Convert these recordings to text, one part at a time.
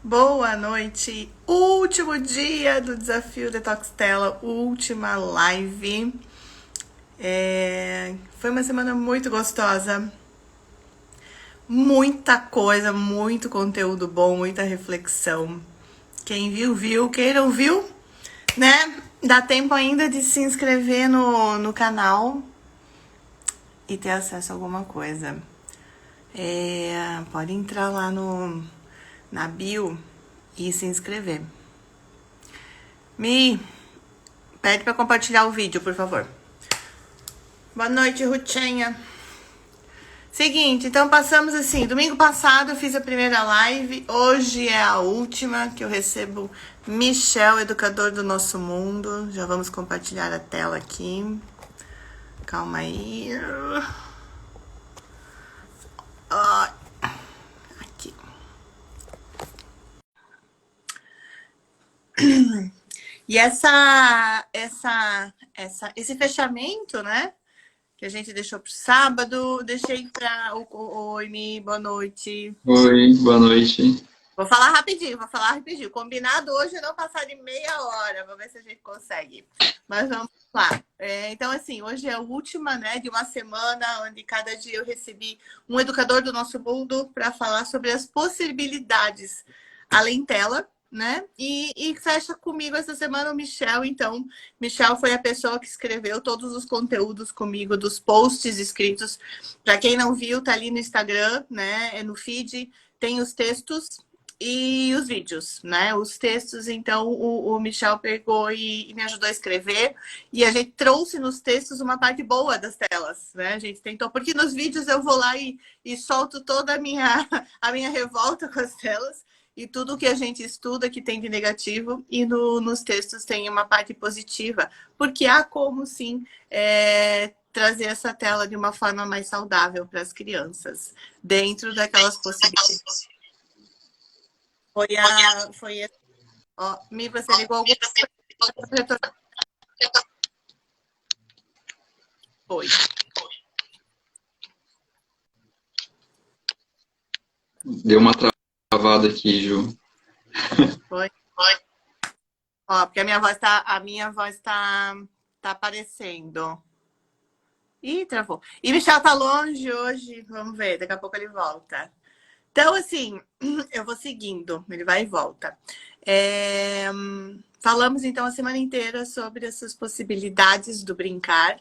Boa noite, último dia do desafio Detox Tela, última live. Foi uma semana muito gostosa, muita coisa, muito conteúdo bom, muita reflexão. Quem viu, viu, quem não viu, né? Dá tempo ainda de se inscrever no canal e ter acesso a alguma coisa. Pode entrar lá na bio e se inscrever. Me pede para compartilhar o vídeo, por favor. Boa noite, Rutinha. Seguinte, então passamos assim, domingo passado eu fiz a primeira live, hoje é a última que eu recebo Michel, educador do nosso mundo. Já vamos compartilhar a tela aqui. Calma aí. Aqui. E esse fechamento, né? Que a gente deixou pro sábado, deixei para Oi, Mi, boa noite. Oi, boa noite. Vou falar rapidinho. Combinado hoje é não passar de meia hora. Vamos ver se a gente consegue. Mas vamos lá. Então, assim, hoje é a última, né, de uma semana, onde cada dia eu recebi um educador do nosso mundo para falar sobre as possibilidades além tela, né? E fecha comigo essa semana o Michel, então. Michel foi a pessoa que escreveu todos os conteúdos comigo, dos posts escritos. Para quem não viu, tá ali no Instagram, né? É no feed, tem os textos e os vídeos, né? Os textos, então, o Michel pegou e me ajudou a escrever. E a gente trouxe nos textos uma parte boa das telas, né? A gente tentou, porque nos vídeos eu vou lá e solto toda a minha revolta com as telas e tudo que a gente estuda que tem de negativo, e nos textos tem uma parte positiva, porque há como, sim, trazer essa tela de uma forma mais saudável para as crianças, dentro daquelas possibilidades. Foi ó, Mi, você ligou alguma coisa? Foi. Deu uma travada aqui, Ju. Foi. Ó, porque a minha voz tá aparecendo. Ih, travou. E Michel tá longe hoje. Vamos ver, daqui a pouco ele volta. Então, assim, eu vou seguindo, ele vai e volta. Falamos, então, a semana inteira sobre essas possibilidades do brincar,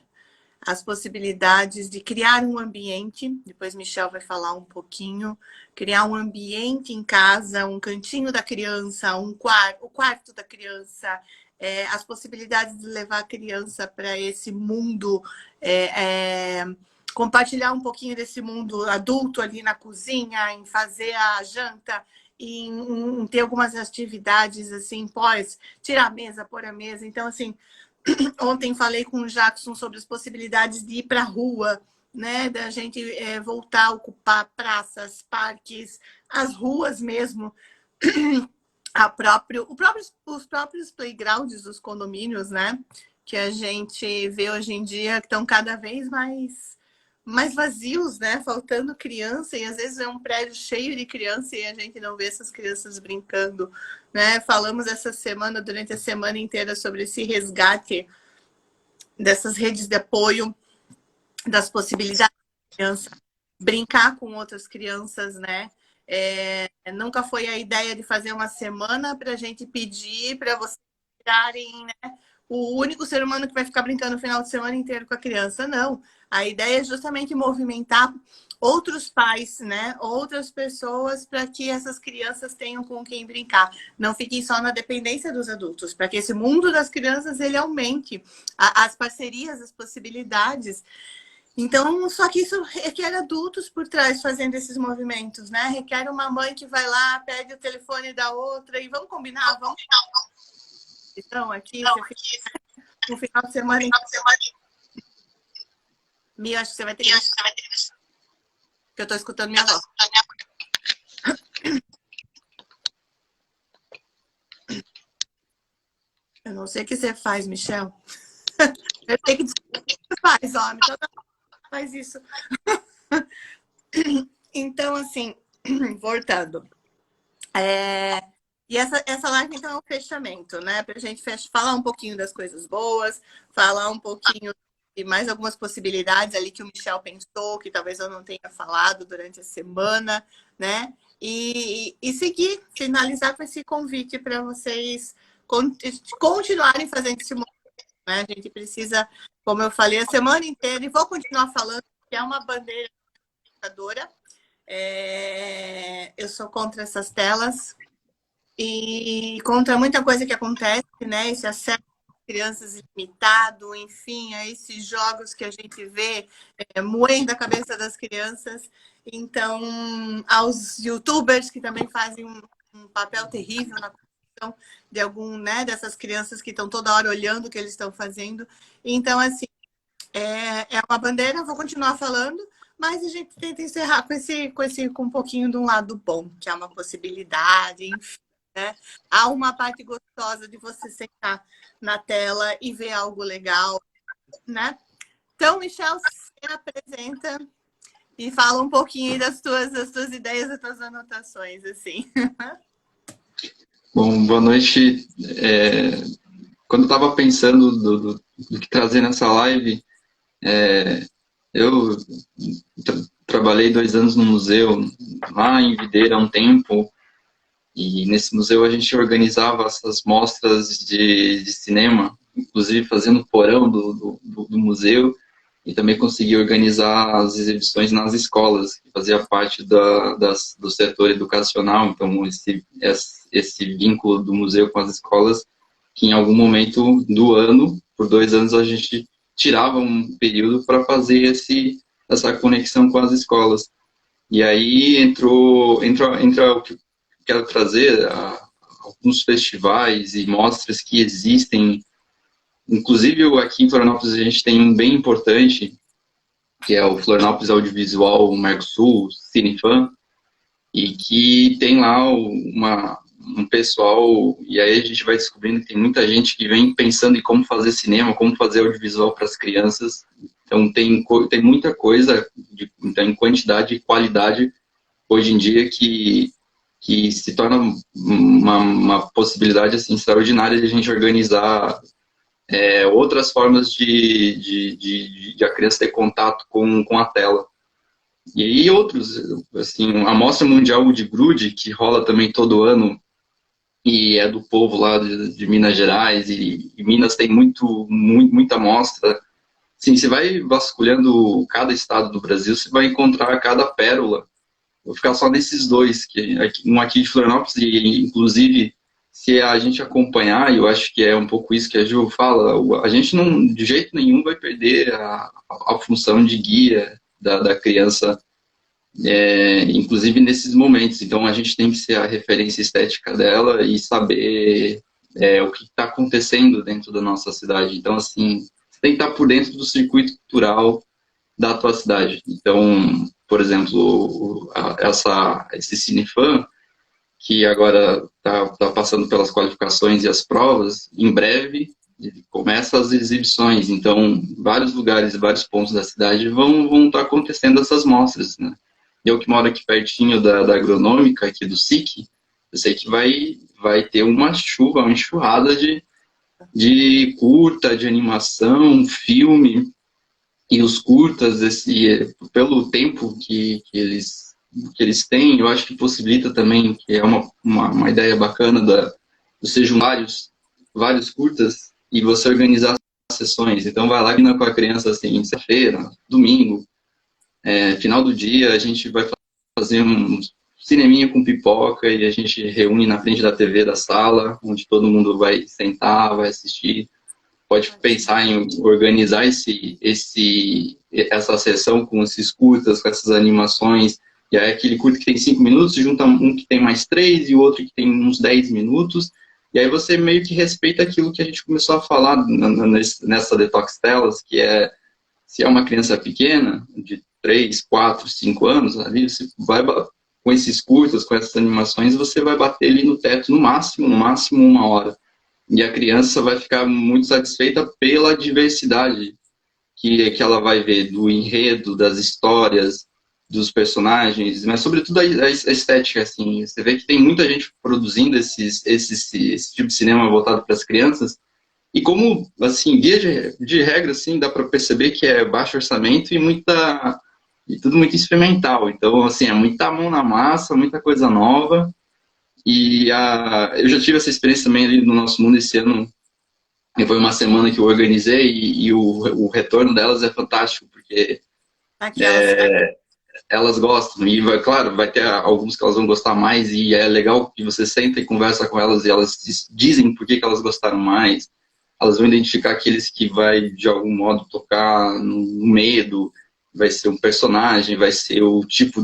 as possibilidades de criar um ambiente, depois Michel vai falar um pouquinho, criar um ambiente em casa, um cantinho da criança, o quarto da criança, as possibilidades de levar a criança para esse mundo, compartilhar um pouquinho desse mundo adulto ali na cozinha, em fazer a janta, em ter algumas atividades assim, pós, tirar a mesa, pôr a mesa. Então, assim, ontem falei com o Jackson sobre as possibilidades de ir para a rua, né? Da gente voltar a ocupar praças, parques, as ruas mesmo. Os próprios playgrounds dos condomínios, né? Que a gente vê hoje em dia que estão cada vez mais vazios, né? Faltando criança, e às vezes é um prédio cheio de criança e a gente não vê essas crianças brincando, né? Falamos essa semana, durante a semana inteira, sobre esse resgate dessas redes de apoio, das possibilidades da criança brincar com outras crianças, né? Nunca foi a ideia de fazer uma semana para a gente pedir para vocês tirarem, né, o único ser humano que vai ficar brincando o final de semana inteiro com a criança. Não. A ideia é justamente movimentar outros pais, né, outras pessoas, para que essas crianças tenham com quem brincar. Não fiquem só na dependência dos adultos, para que esse mundo das crianças ele aumente as parcerias, as possibilidades. Então, só que isso requer adultos por trás fazendo esses movimentos, né? Requer uma mãe que vai lá, pede o telefone da outra e vamos combinar, vamos. Então, aqui, você fica no final de semana. Mia, acho que você vai ter que deixar, porque eu estou escutando minha voz. Eu não sei o que você faz, Michel. Eu sei que desculpa o que você faz, homem. Toda hora faz isso. Então, assim, voltando. E essa live, então, é o fechamento, né? Para a gente falar um pouquinho das coisas boas, falar um pouquinho de mais algumas possibilidades ali que o Michel pensou, que talvez eu não tenha falado durante a semana, né? E seguir, finalizar com esse convite para vocês continuarem fazendo esse movimento, né? A gente precisa, como eu falei, a semana inteira, e vou continuar falando, que é uma bandeira educadora. Eu sou contra essas telas e contra muita coisa que acontece, né? Esse acesso às crianças ilimitado, enfim, a esses jogos que a gente vê moendo a cabeça das crianças. Então, aos youtubers que também fazem um papel terrível na construção de dessas crianças que estão toda hora olhando o que eles estão fazendo. Então, assim, é uma bandeira, eu vou continuar falando, mas a gente tenta encerrar com um pouquinho de um lado bom, que é uma possibilidade, enfim. Né? Há uma parte gostosa de você sentar na tela e ver algo legal, né? Então, Michel, você apresenta e fala um pouquinho das tuas ideias, das tuas anotações, assim. Bom, boa noite. Quando eu estava pensando do que trazer nessa live, eu trabalhei 2 anos no museu, lá em Videira, há um tempo, e nesse museu a gente organizava essas mostras de cinema, inclusive fazendo porão do museu, e também conseguia organizar as exibições nas escolas, que fazia parte do setor educacional. Então, esse vínculo do museu com as escolas, que em algum momento do ano, por 2 anos, a gente tirava um período para fazer essa conexão com as escolas. E aí entra o que eu quero trazer, alguns festivais e mostras que existem. Inclusive, aqui em Florianópolis a gente tem um bem importante, que é o Florianópolis Audiovisual Mercosul, Cinefan, e que tem lá um pessoal, e aí a gente vai descobrindo que tem muita gente que vem pensando em como fazer cinema, como fazer audiovisual para as crianças. Então tem muita coisa, em quantidade e qualidade, hoje em dia, que se torna uma possibilidade assim, extraordinária de a gente organizar outras formas de a criança ter contato com a tela. E aí outros, assim, a Mostra Mundial de Grude, que rola também todo ano, e é do povo lá de Minas Gerais, e Minas tem muita mostra. Assim, você vai vasculhando cada estado do Brasil, você vai encontrar cada pérola. Vou ficar só nesses dois, um aqui de Florianópolis, e inclusive, se a gente acompanhar, e eu acho que é um pouco isso que a Ju fala, a gente não, de jeito nenhum, vai perder a função de guia da criança, inclusive nesses momentos. Então, a gente tem que ser a referência estética dela e saber o que está acontecendo dentro da nossa cidade. Então, assim, você tem que estar por dentro do circuito cultural da tua cidade. Então, por exemplo, esse Cinefan, que agora está passando pelas qualificações e as provas, em breve começa as exibições. Então, vários lugares e vários pontos da cidade vão estar acontecendo essas mostras, né? Eu que moro aqui pertinho da agronômica, aqui do SIC, eu sei que vai ter uma enxurrada de curta, de animação, filme. E os curtas, pelo tempo que eles têm, eu acho que possibilita também, que é uma ideia bacana de ser vários curtas e você organizar as sessões. Então, vai lá com a criança, assim, sexta-feira, domingo, final do dia, a gente vai fazer um cineminha com pipoca e a gente reúne na frente da TV da sala, onde todo mundo vai sentar, vai assistir. Pode pensar em organizar essa sessão com esses curtas, com essas animações. E aí aquele curto que tem 5 minutos, junta um que tem mais 3 e o outro que tem uns 10 minutos. E aí você meio que respeita aquilo que a gente começou a falar nessa Detox Telas, que se é uma criança pequena, de 3, 4, 5 anos, ali você vai, com esses curtas, com essas animações, você vai bater ali no teto no máximo 1 hora. E a criança vai ficar muito satisfeita pela diversidade que ela vai ver, do enredo, das histórias, dos personagens, mas sobretudo a estética, assim. Você vê que tem muita gente produzindo esse tipo de cinema voltado para as crianças, e como, assim, via de regra, assim, dá para perceber que é baixo orçamento e tudo muito experimental. Então, assim, é muita mão na massa, muita coisa nova. Eu já tive essa experiência também ali no Nosso Mundo esse ano. E foi uma semana que eu organizei e o retorno delas é fantástico, porque Aquelas. elas gostam. E, claro, vai ter alguns que elas vão gostar mais e é legal que você senta e conversa com elas e elas dizem por que elas gostaram mais. Elas vão identificar aqueles que vai, de algum modo, tocar no medo, vai ser um personagem, vai ser o tipo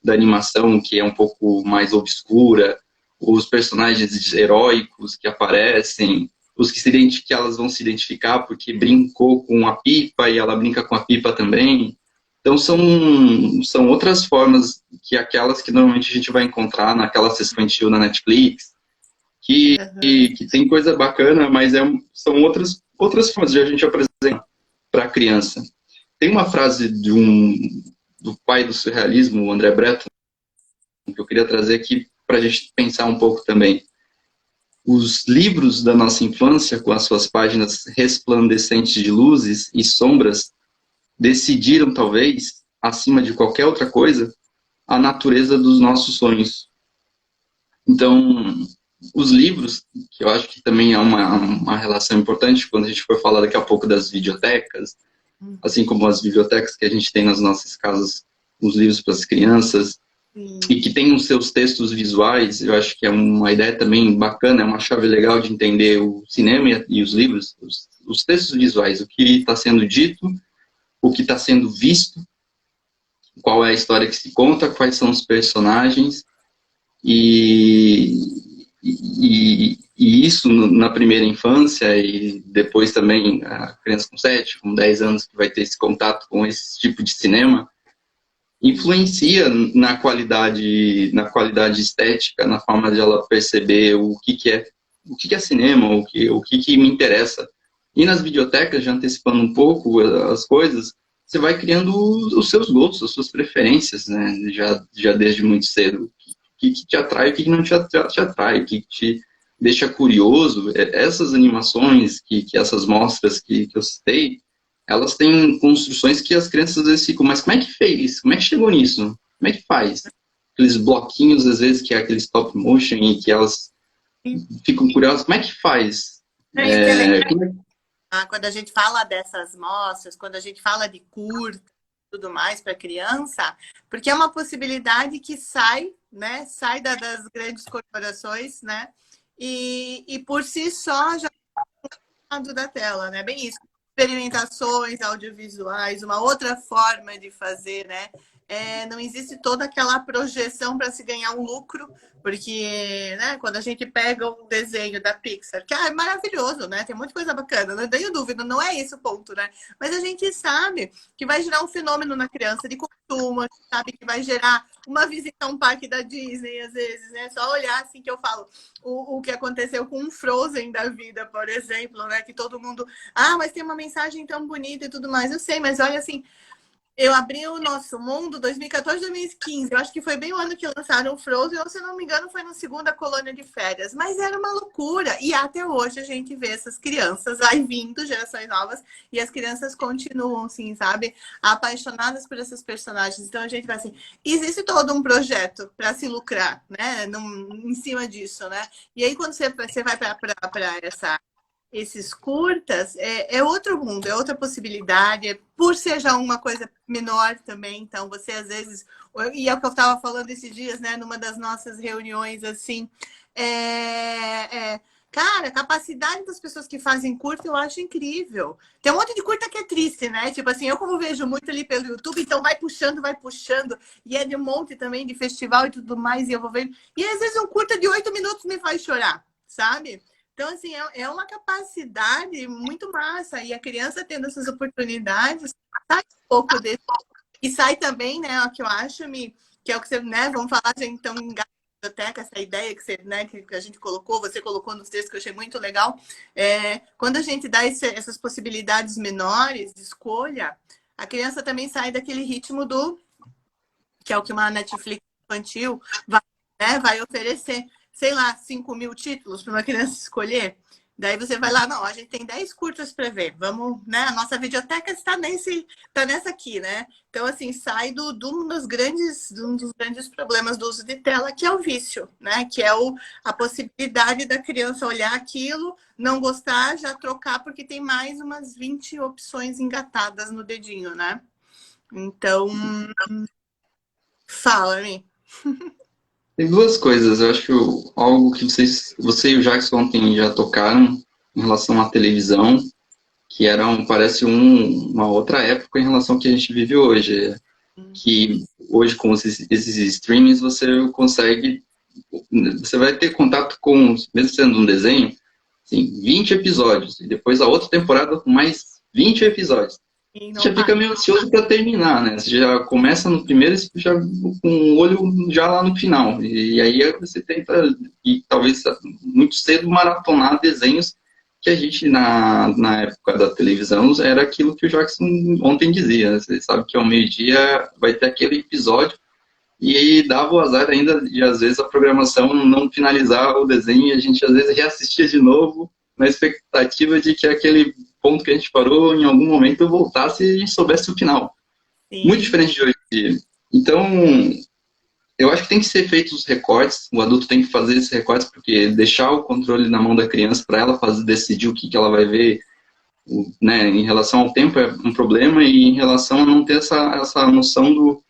da animação que é um pouco mais obscura, os personagens heróicos que aparecem, os que elas vão se identificar porque brincou com a Pipa e ela brinca com a Pipa também. Então são outras formas que aquelas que normalmente a gente vai encontrar naquela sessão infantil na Netflix, que tem coisa bacana, mas são outras formas de a gente apresentar para a criança. Tem uma frase do pai do surrealismo, o André Breton, que eu queria trazer aqui para a gente pensar um pouco também. Os livros da nossa infância, com as suas páginas resplandecentes de luzes e sombras, decidiram, talvez, acima de qualquer outra coisa, a natureza dos nossos sonhos. Então, os livros, que eu acho que também é uma relação importante quando a gente for falar daqui a pouco das videotecas, assim como as bibliotecas que a gente tem nas nossas casas, os livros para as crianças, e que tem os seus textos visuais, eu acho que é uma ideia também bacana, é uma chave legal de entender o cinema e os livros, os textos visuais, o que está sendo dito, o que está sendo visto, qual é a história que se conta, quais são os personagens, e isso na primeira infância e depois também a criança com 7, com 10 anos que vai ter esse contato com esse tipo de cinema, influencia na qualidade estética, na forma de ela perceber o que é cinema, o que me interessa. E nas videotecas, já antecipando um pouco as coisas, você vai criando os seus gostos, as suas preferências, né? Já desde muito cedo. O que te atrai, o que não te atrai, o que te deixa curioso. Essas animações, essas mostras que eu citei, elas têm construções que as crianças às vezes ficam, mas como é que fez? Como é que chegou nisso? Como é que faz? Aqueles bloquinhos, às vezes, que é aquele stop motion e que elas ficam curiosas, como é que faz? É isso que é legal. Quando a gente fala dessas mostras, quando a gente fala de curta e tudo mais para criança, porque é uma possibilidade que sai, né? Sai das grandes corporações, né? E por si só já da tela, né? Bem isso. Experimentações audiovisuais, uma outra forma de fazer, né? Não existe toda aquela projeção para se ganhar um lucro, porque, né, quando a gente pega um desenho da Pixar, que é maravilhoso, né? Tem muita coisa bacana, não tenho dúvida, não é esse o ponto, né? Mas a gente sabe que vai gerar um fenômeno na criança de consumo, a gente sabe que vai gerar uma visita a um parque da Disney, às vezes, né? Só olhar assim que eu falo o que aconteceu com um Frozen da vida, por exemplo, né? Que todo mundo, mas tem uma mensagem tão bonita e tudo mais. Eu sei, mas olha assim, eu abri o Nosso Mundo 2014, 2015. Eu acho que foi bem o ano que lançaram o Frozen, ou se não me engano, foi na segunda colônia de férias. Mas era uma loucura. E até hoje a gente vê essas crianças aí vindo, gerações novas, e as crianças continuam, assim, sabe? Apaixonadas por esses personagens. Então a gente vai assim, existe todo um projeto para se lucrar, né? Em cima disso, né? E aí, quando você vai para esses curtas, é outro mundo, é outra possibilidade, por ser já uma coisa menor também, então você às vezes, e é o que eu estava falando esses dias, né, numa das nossas reuniões, assim, cara, a capacidade das pessoas que fazem curta eu acho incrível. Tem um monte de curta que é triste, né? Tipo assim, eu como vejo muito ali pelo YouTube, então vai puxando, e é de um monte também de festival e tudo mais, e eu vou vendo. E às vezes um curta de 8 minutos me faz chorar, sabe? Então, assim, é uma capacidade muito massa. E a criança tendo essas oportunidades, sai um pouco desse. E sai também, né, o que eu acho, que é o que você, né, vamos falar, então, em biblioteca, essa ideia que, você, né, que a gente colocou, você colocou nos textos, que eu achei muito legal. Quando a gente dá essas possibilidades menores de escolha, a criança também sai daquele ritmo do que é o que uma Netflix infantil vai, né, vai oferecer, sei lá, 5.000 títulos para uma criança escolher. Daí você vai lá, não, a gente tem 10 curtas para ver, vamos, né? A nossa videoteca está nessa aqui, né? Então, assim, sai de um dos grandes problemas do uso de tela, que é o vício, né? Que é a possibilidade da criança olhar aquilo, não gostar, já trocar, porque tem mais umas 20 opções engatadas no dedinho, né? Então, fala-me. Tem duas coisas. Eu acho que algo que você e o Jackson ontem já tocaram em relação à televisão, que parece uma outra época em relação ao que a gente vive hoje. Que hoje, com esses streamings, você vai ter contato com, mesmo sendo um desenho, assim, 20 episódios, e depois a outra temporada com mais 20 episódios. Você já fica meio ansioso para terminar, né? Você já começa no primeiro e já com o olho já lá no final. E aí você tenta, e talvez muito cedo, maratonar desenhos que a gente, na época da televisão, era aquilo que o Jackson ontem dizia. Né? Você sabe que ao meio-dia vai ter aquele episódio e aí dava o azar ainda de, às vezes, a programação não finalizar o desenho e a gente, às vezes, reassistia de novo na expectativa de que aquele ponto que a gente parou, em algum momento, voltasse e a gente soubesse o final. Sim. Muito diferente de hoje em dia. Então, eu acho que tem que ser feitos os recortes, o adulto tem que fazer esses recortes, porque deixar o controle na mão da criança para ela decidir o que ela vai ver, né, em relação ao tempo é um problema, e em relação a não ter essa noção do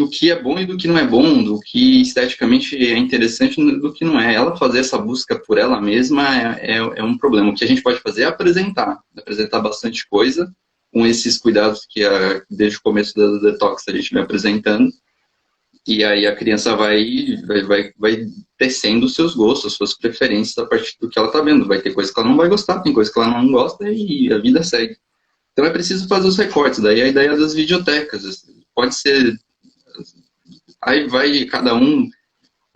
que é bom e do que não é bom, do que esteticamente é interessante e do que não é. Ela fazer essa busca por ela mesma é um problema. O que a gente pode fazer é apresentar bastante coisa, com esses cuidados que desde o começo da Detox a gente vem apresentando, e aí a criança vai tecendo os seus gostos, as suas preferências a partir do que ela está vendo. Vai ter coisa que ela não vai gostar, tem coisa que ela não gosta e a vida segue. Então é preciso fazer os recortes. Daí a ideia das videotecas. Pode ser... Aí cada um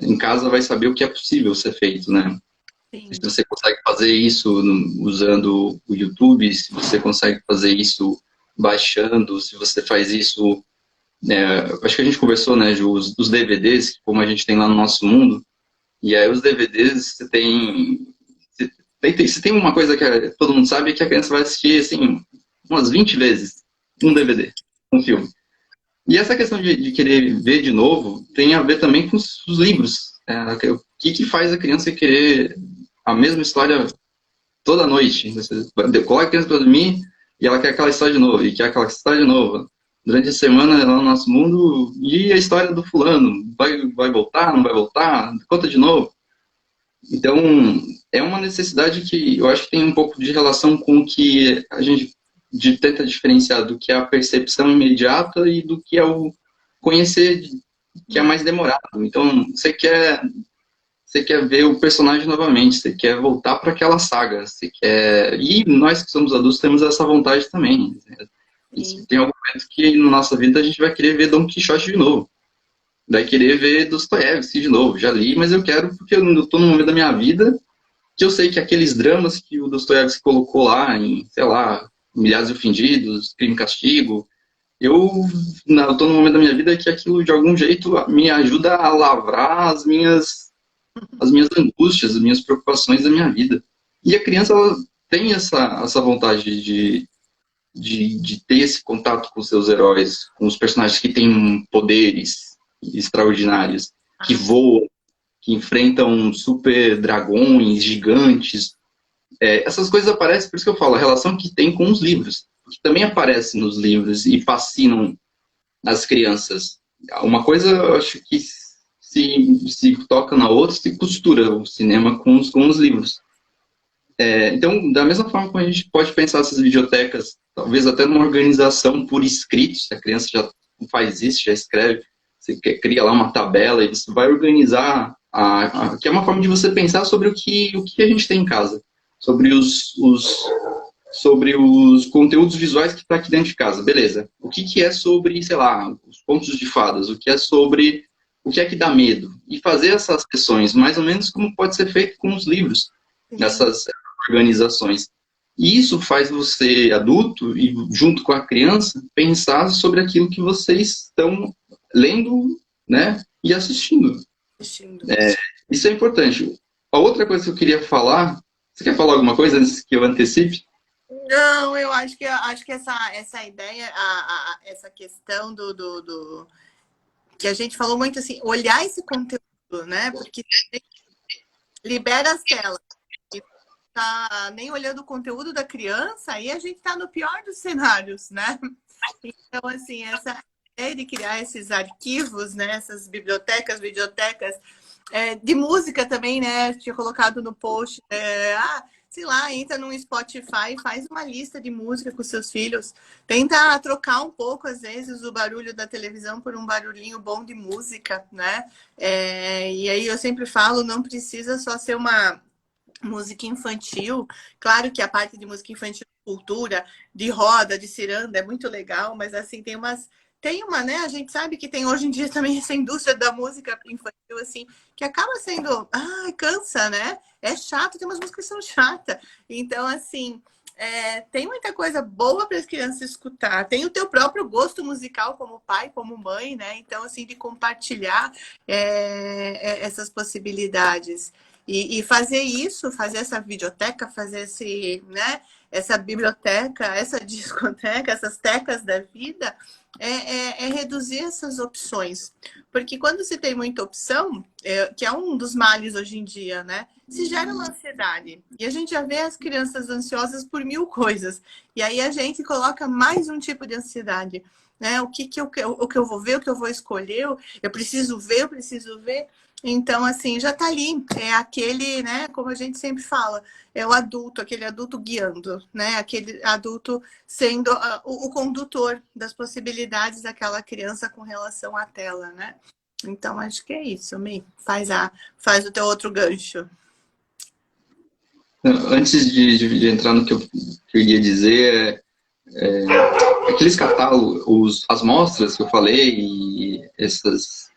em casa vai saber o que é possível ser feito, né? Se você consegue fazer isso usando o YouTube, se você consegue fazer isso baixando, se você faz isso... acho que a gente conversou, né, os DVDs, como a gente tem lá no nosso mundo, e aí os DVDs você tem uma coisa que todo mundo sabe, que a criança vai assistir, assim, umas 20 vezes um DVD, um filme. E essa questão de querer ver de novo tem a ver também com os livros. O que faz a criança querer a mesma história toda noite? Você coloca a criança para dormir e ela quer aquela história de novo, e quer aquela história de novo. Durante a semana, lá no nosso mundo, e a história do fulano? Vai voltar, não vai voltar? Conta de novo. Então, é uma necessidade que eu acho que tem um pouco de relação com o que a gente tenta diferenciar do que é a percepção imediata e do que é o conhecer, que é mais demorado. Então, você quer ver o personagem novamente, você quer voltar para aquela saga, e nós que somos adultos temos essa vontade também. Tem algum momento que na nossa vida a gente vai querer ver Don Quixote de novo, vai querer ver Dostoiévski de novo. Já li, mas eu quero porque eu estou num momento da minha vida que eu sei que aqueles dramas que o Dostoiévski colocou lá em, sei lá, Milhares de Ofendidos, Crime e Castigo, eu estou num momento da minha vida que aquilo de algum jeito me ajuda a lavrar as minhas angústias, as minhas preocupações da minha vida. E a criança, ela tem essa vontade de ter esse contato com os seus heróis, com os personagens que têm poderes extraordinários, que voam, que enfrentam super dragões gigantes. Essas coisas aparecem, por isso que eu falo, a relação que tem com os livros, que também aparece nos livros e fascinam as crianças. Uma coisa, eu acho que se toca na outra, se costura o cinema com os livros. Então, da mesma forma como a gente pode pensar essas bibliotecas, talvez até numa organização por escrito, se a criança já faz isso, já escreve, você cria lá uma tabela e você vai organizar, que é uma forma de você pensar sobre o que a gente tem em casa, sobre os conteúdos visuais que está aqui dentro de casa, beleza. O que é sobre, sei lá, os contos de fadas, o que é sobre o que é que dá medo, e fazer essas sessões, mais ou menos como pode ser feito com os livros, nessas organizações. E isso faz você, adulto, e junto com a criança, pensar sobre aquilo que vocês estão lendo, né, e assistindo. Assistindo. Isso é importante. A outra coisa que eu queria falar, você quer falar alguma coisa antes que eu antecipe? Não, eu acho que essa ideia, essa questão que a gente falou muito assim, olhar esse conteúdo, né? Porque libera as telas. E tá nem olhando o conteúdo da criança, aí a gente tá no pior dos cenários, né? Então, assim, essa ideia de criar esses arquivos, né? Essas bibliotecas, videotecas, de música também, né? Tinha colocado no post. Sei lá, entra no Spotify, faz uma lista de música com seus filhos. Tenta trocar um pouco, às vezes, o barulho da televisão por um barulhinho bom de música, né? E aí eu sempre falo, não precisa só ser uma música infantil. Claro que a parte de música infantil, cultura, de roda, de ciranda, é muito legal, mas assim, tem uma, né? A gente sabe que tem hoje em dia também essa indústria da música infantil, assim, que acaba sendo, cansa, né? É chato, tem umas músicas que são chatas. Então, assim, tem muita coisa boa para as crianças escutar. Tem o teu próprio gosto musical como pai, como mãe, né? Então, assim, de compartilhar essas possibilidades. E fazer isso, fazer essa videoteca, fazer essa biblioteca, essa discoteca, essas tecas da vida, reduzir essas opções. Porque quando se tem muita opção, que é um dos males hoje em dia, né? Se gera uma ansiedade. E a gente já vê as crianças ansiosas por 1000 coisas. E aí a gente coloca mais um tipo de ansiedade. Né? O que eu vou ver, o que eu vou escolher, eu preciso ver, eu preciso ver. Então, assim, já tá ali. É aquele, né? Como a gente sempre fala, é o adulto, aquele adulto guiando, né? Aquele adulto sendo o condutor das possibilidades daquela criança com relação à tela, né? Então, acho que é isso, Mi. Faz o teu outro gancho. Antes de entrar no que eu queria dizer, aqueles catálogos, as mostras que eu falei, e esses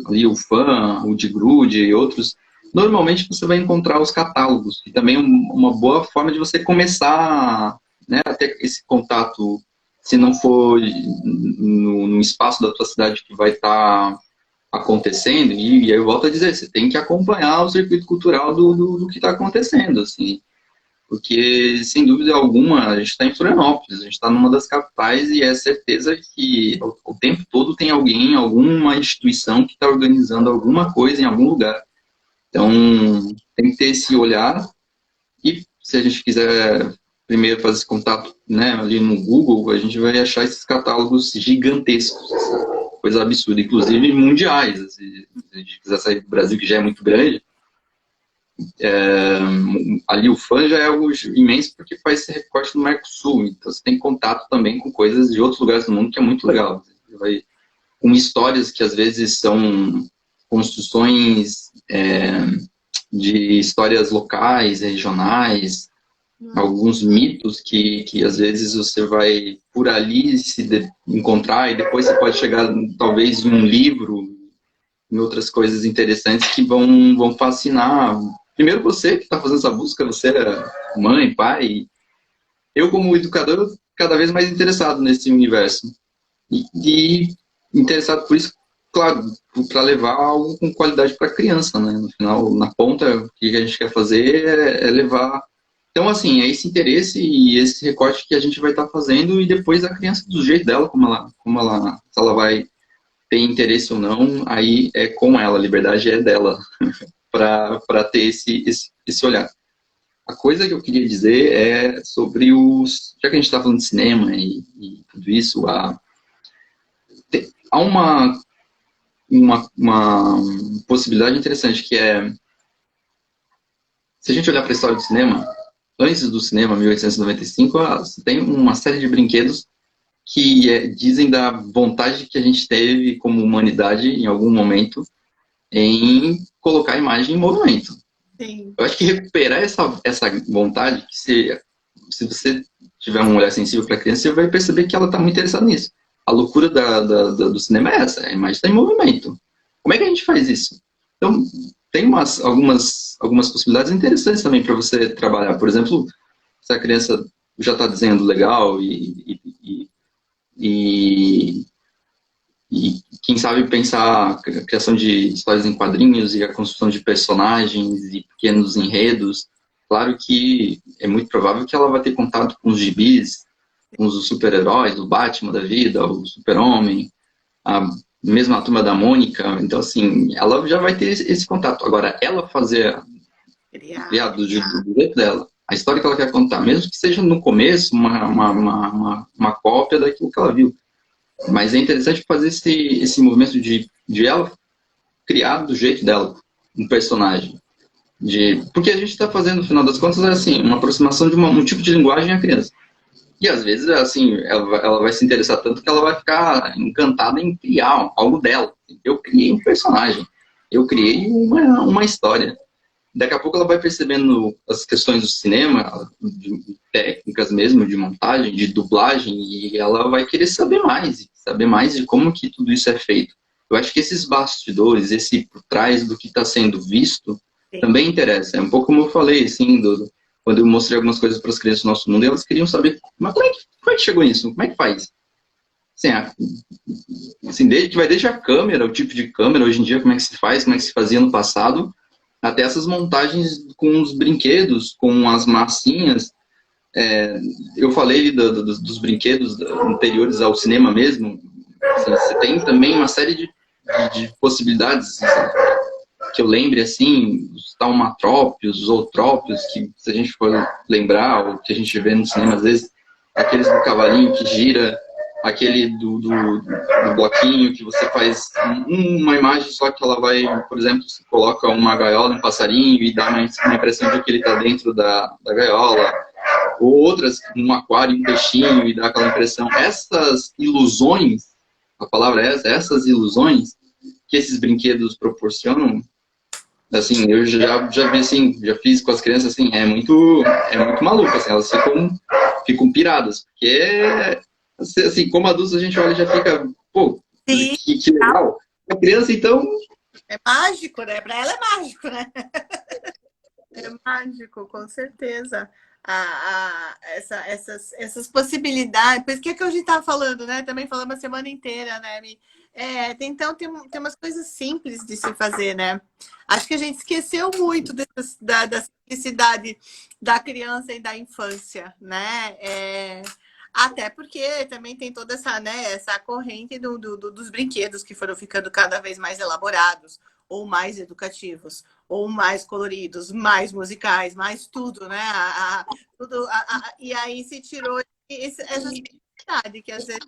ali, o FAM, o de Grude e outros, normalmente você vai encontrar os catálogos, e também uma boa forma de você começar, né, a ter esse contato, se não for no espaço da tua cidade que vai estar acontecendo, e aí eu volto a dizer, você tem que acompanhar o circuito cultural do que está acontecendo, assim, porque, sem dúvida alguma, a gente está em Florianópolis, a gente está numa das capitais e é certeza que o tempo todo tem alguém, alguma instituição que está organizando alguma coisa em algum lugar. Então, tem que ter esse olhar e, se a gente quiser primeiro fazer esse contato, né, ali no Google, a gente vai achar esses catálogos gigantescos, coisa absurda, inclusive mundiais. Se a gente quiser sair do Brasil, que já é muito grande, ali o FAN já é algo imenso porque faz esse recorte no Mercosul, então você tem contato também com coisas de outros lugares do mundo que é muito legal. Você vai com histórias que às vezes são construções de histórias locais, regionais, alguns mitos que às vezes você vai por ali encontrar e depois você pode chegar talvez em um livro, em outras coisas interessantes que vão fascinar. Primeiro você que está fazendo essa busca, você é mãe, pai. Eu, como educador, cada vez mais interessado nesse universo. E interessado por isso, claro, para levar algo com qualidade para a criança, né? No final, na ponta, o que a gente quer fazer é levar. Então, assim, é esse interesse e esse recorte que a gente vai estar fazendo e depois a criança, do jeito dela, se ela vai ter interesse ou não, aí é com ela, a liberdade é dela. Para ter esse olhar. A coisa que eu queria dizer é sobre já que a gente está falando de cinema e tudo isso, há uma possibilidade interessante que é, se a gente olhar para a história do cinema, antes do cinema, 1895, tem uma série de brinquedos que dizem da vontade que a gente teve como humanidade, em algum momento, em colocar a imagem em movimento. Sim. Eu acho que recuperar essa vontade, que se você tiver um olhar sensível para a criança, você vai perceber que ela está muito interessada nisso. A loucura do cinema é essa, a imagem está em movimento. Como é que a gente faz isso? Então, tem algumas possibilidades interessantes também para você trabalhar. Por exemplo, se a criança já está dizendo legal e E quem sabe pensar a criação de histórias em quadrinhos e a construção de personagens e pequenos enredos. Claro que é muito provável que ela vai ter contato com os gibis, com os super-heróis, o Batman da vida, o Super-Homem, a mesma turma da Mônica. Então, assim, ela já vai ter esse contato. Agora, ela fazer, criar do jeito dela, a história que ela quer contar, mesmo que seja no começo uma cópia daquilo que ela viu. Mas é interessante fazer esse movimento de ela criar do jeito dela um personagem. Porque a gente está fazendo, no final das contas, é assim, uma aproximação de um tipo de linguagem à criança. E às vezes, assim, ela vai se interessar tanto que ela vai ficar encantada em criar algo dela. Eu criei um personagem, eu criei uma história. Daqui a pouco ela vai percebendo as questões do cinema, de técnicas mesmo, de montagem, de dublagem, e ela vai querer saber mais de como que tudo isso é feito. Eu acho que esses bastidores, esse por trás do que está sendo visto, Sim. também interessa. É um pouco como eu falei, assim, quando eu mostrei algumas coisas para as crianças do nosso mundo, elas queriam saber, mas como é que chegou nisso? Como é que faz? Assim, desde a câmera, o tipo de câmera, hoje em dia, como é que se faz, como é que se fazia no passado, até essas montagens com os brinquedos, com as massinhas. Eu falei dos brinquedos anteriores ao cinema mesmo. Assim, você tem também uma série de possibilidades, assim, que eu lembre, assim, os taumatrópios, os zootrópios, que se a gente for lembrar, ou que a gente vê no cinema às vezes, aqueles do cavalinho que gira, aquele do bloquinho que você faz uma imagem só que ela vai, por exemplo, você coloca uma gaiola, um passarinho e dá uma impressão de que ele está dentro da gaiola, ou outras, um aquário, um peixinho e dá aquela impressão. Essas ilusões, a palavra é essa, essas ilusões que esses brinquedos proporcionam, assim, eu já vi, assim, já fiz com as crianças, assim, é muito maluco, assim, elas ficam piradas, porque assim, como adultos a gente olha e já fica, pô, que legal. A criança, então... É mágico, né? Para ela é mágico, né? É mágico, com certeza. Essas possibilidades, por isso que a gente estava falando, né? Também falamos a semana inteira, né, Mi? Então, tem umas coisas simples de se fazer, né? Acho que a gente esqueceu muito da simplicidade da criança e da infância, né? Até porque também tem toda essa corrente dos brinquedos que foram ficando cada vez mais elaborados, ou mais educativos, ou mais coloridos, mais musicais, mais tudo, né? E aí se tirou essa simplicidade, que às vezes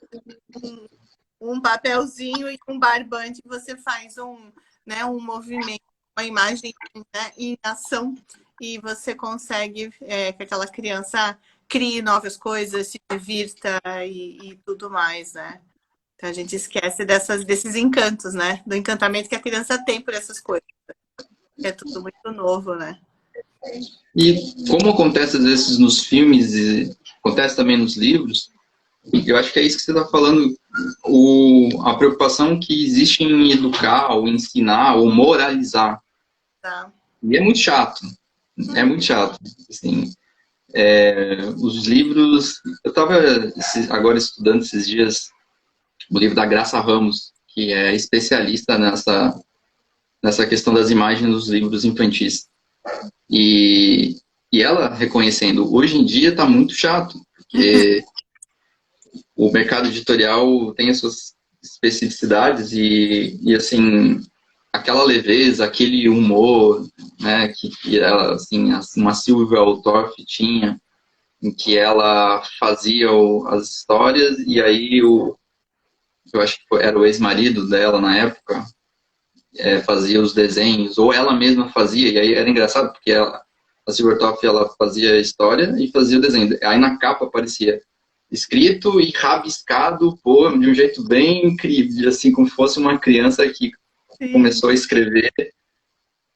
um papelzinho e um barbante você faz um movimento, uma imagem, né, em ação, e você consegue que aquela criança crie novas coisas, se divirta e tudo mais, né? Então a gente esquece desses encantos, né? Do encantamento que a criança tem por essas coisas. É tudo muito novo, né? E como acontece às vezes nos filmes e acontece também nos livros, eu acho que é isso que você está falando, a preocupação que existe em educar, ou ensinar, ou moralizar. Tá. E é muito chato. É muito chato. Assim, os livros... Eu estava agora estudando esses dias o livro da Graça Ramos, que é especialista nessa questão das imagens dos livros infantis. E ela reconhecendo, hoje em dia está muito chato, porque o mercado editorial tem as suas especificidades e assim, aquela leveza, aquele humor, né, que ela, assim, uma Sylvia Aldorf tinha, em que ela fazia as histórias e aí eu acho que era o ex-marido dela na época, fazia os desenhos, ou ela mesma fazia, e aí era engraçado, porque a Sylvia Aldorf, ela fazia a história e fazia o desenho. Aí na capa aparecia escrito e rabiscado, pô, de um jeito bem incrível, assim, como se fosse uma criança que começou a escrever.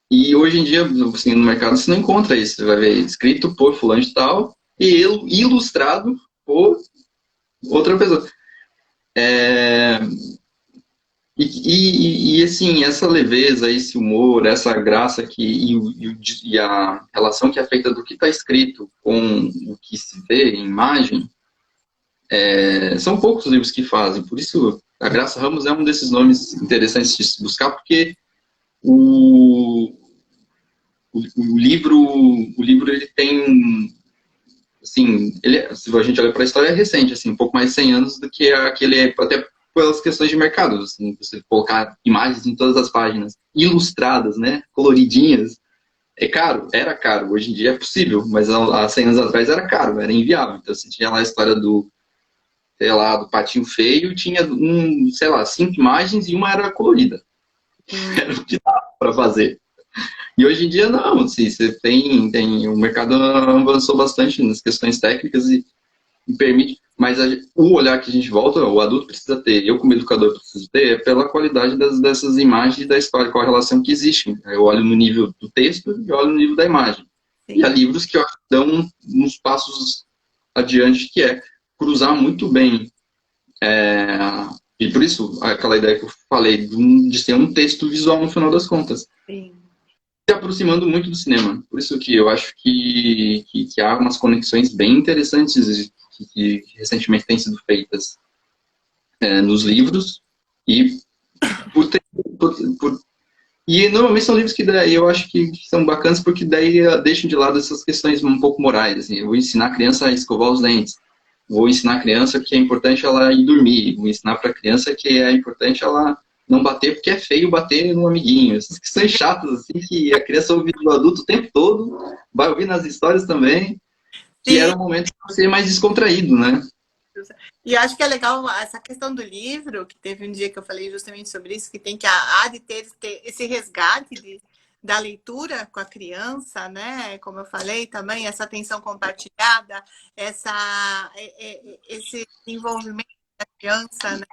E hoje em dia, assim, no mercado, você não encontra isso. Você vai ver escrito por fulano de tal e ilustrado por outra pessoa. E assim, essa leveza, esse humor, essa graça e a relação que é feita do que está escrito com o que se vê em imagem, são poucos livros que fazem. Por isso, A Graça Ramos é um desses nomes interessantes de se buscar, porque o, o livro ele tem, assim, se a gente olha para a história, é recente, assim, um pouco mais de 100 anos do que aquele, até pelas questões de mercado, assim, você colocar imagens em todas as páginas, ilustradas, né, coloridinhas, é caro? Era caro. Hoje em dia é possível, mas há 100 anos atrás era caro, era inviável. Então, você tinha lá a história do, sei lá, do Patinho Feio, tinha, sei lá, 5 imagens e uma era colorida. Era o que dava para fazer. E hoje em dia, não. Assim, você o mercado avançou bastante nas questões técnicas e permite. Mas o olhar que a gente volta, o adulto precisa ter, eu como educador preciso ter, é pela qualidade dessas imagens e da história, qual a relação que existe. Eu olho no nível do texto e olho no nível da imagem. Sim. E há livros que eu acho que dão uns passos adiante, que é cruzar muito bem. E por isso, aquela ideia que eu falei, de ser um texto visual no final das contas. Sim. Se aproximando muito do cinema. Por isso que eu acho que há umas conexões bem interessantes que recentemente têm sido feitas nos livros e e normalmente são livros que daí eu acho que são bacanas porque daí deixam de lado essas questões um pouco morais. Assim, eu vou ensinar a criança a escovar os dentes, vou ensinar a criança que é importante ela ir dormir, vou ensinar para a criança que é importante ela não bater porque é feio bater no amiguinho. Essas questões chatas assim que a criança ouve do adulto o tempo todo, vai ouvir nas histórias também, que era um momento de ser mais descontraído, né? E acho que é legal essa questão do livro, que teve um dia que eu falei justamente sobre isso, que tem que há de ter esse resgate da leitura com a criança, né? Como eu falei também, essa atenção compartilhada, esse envolvimento da criança, né?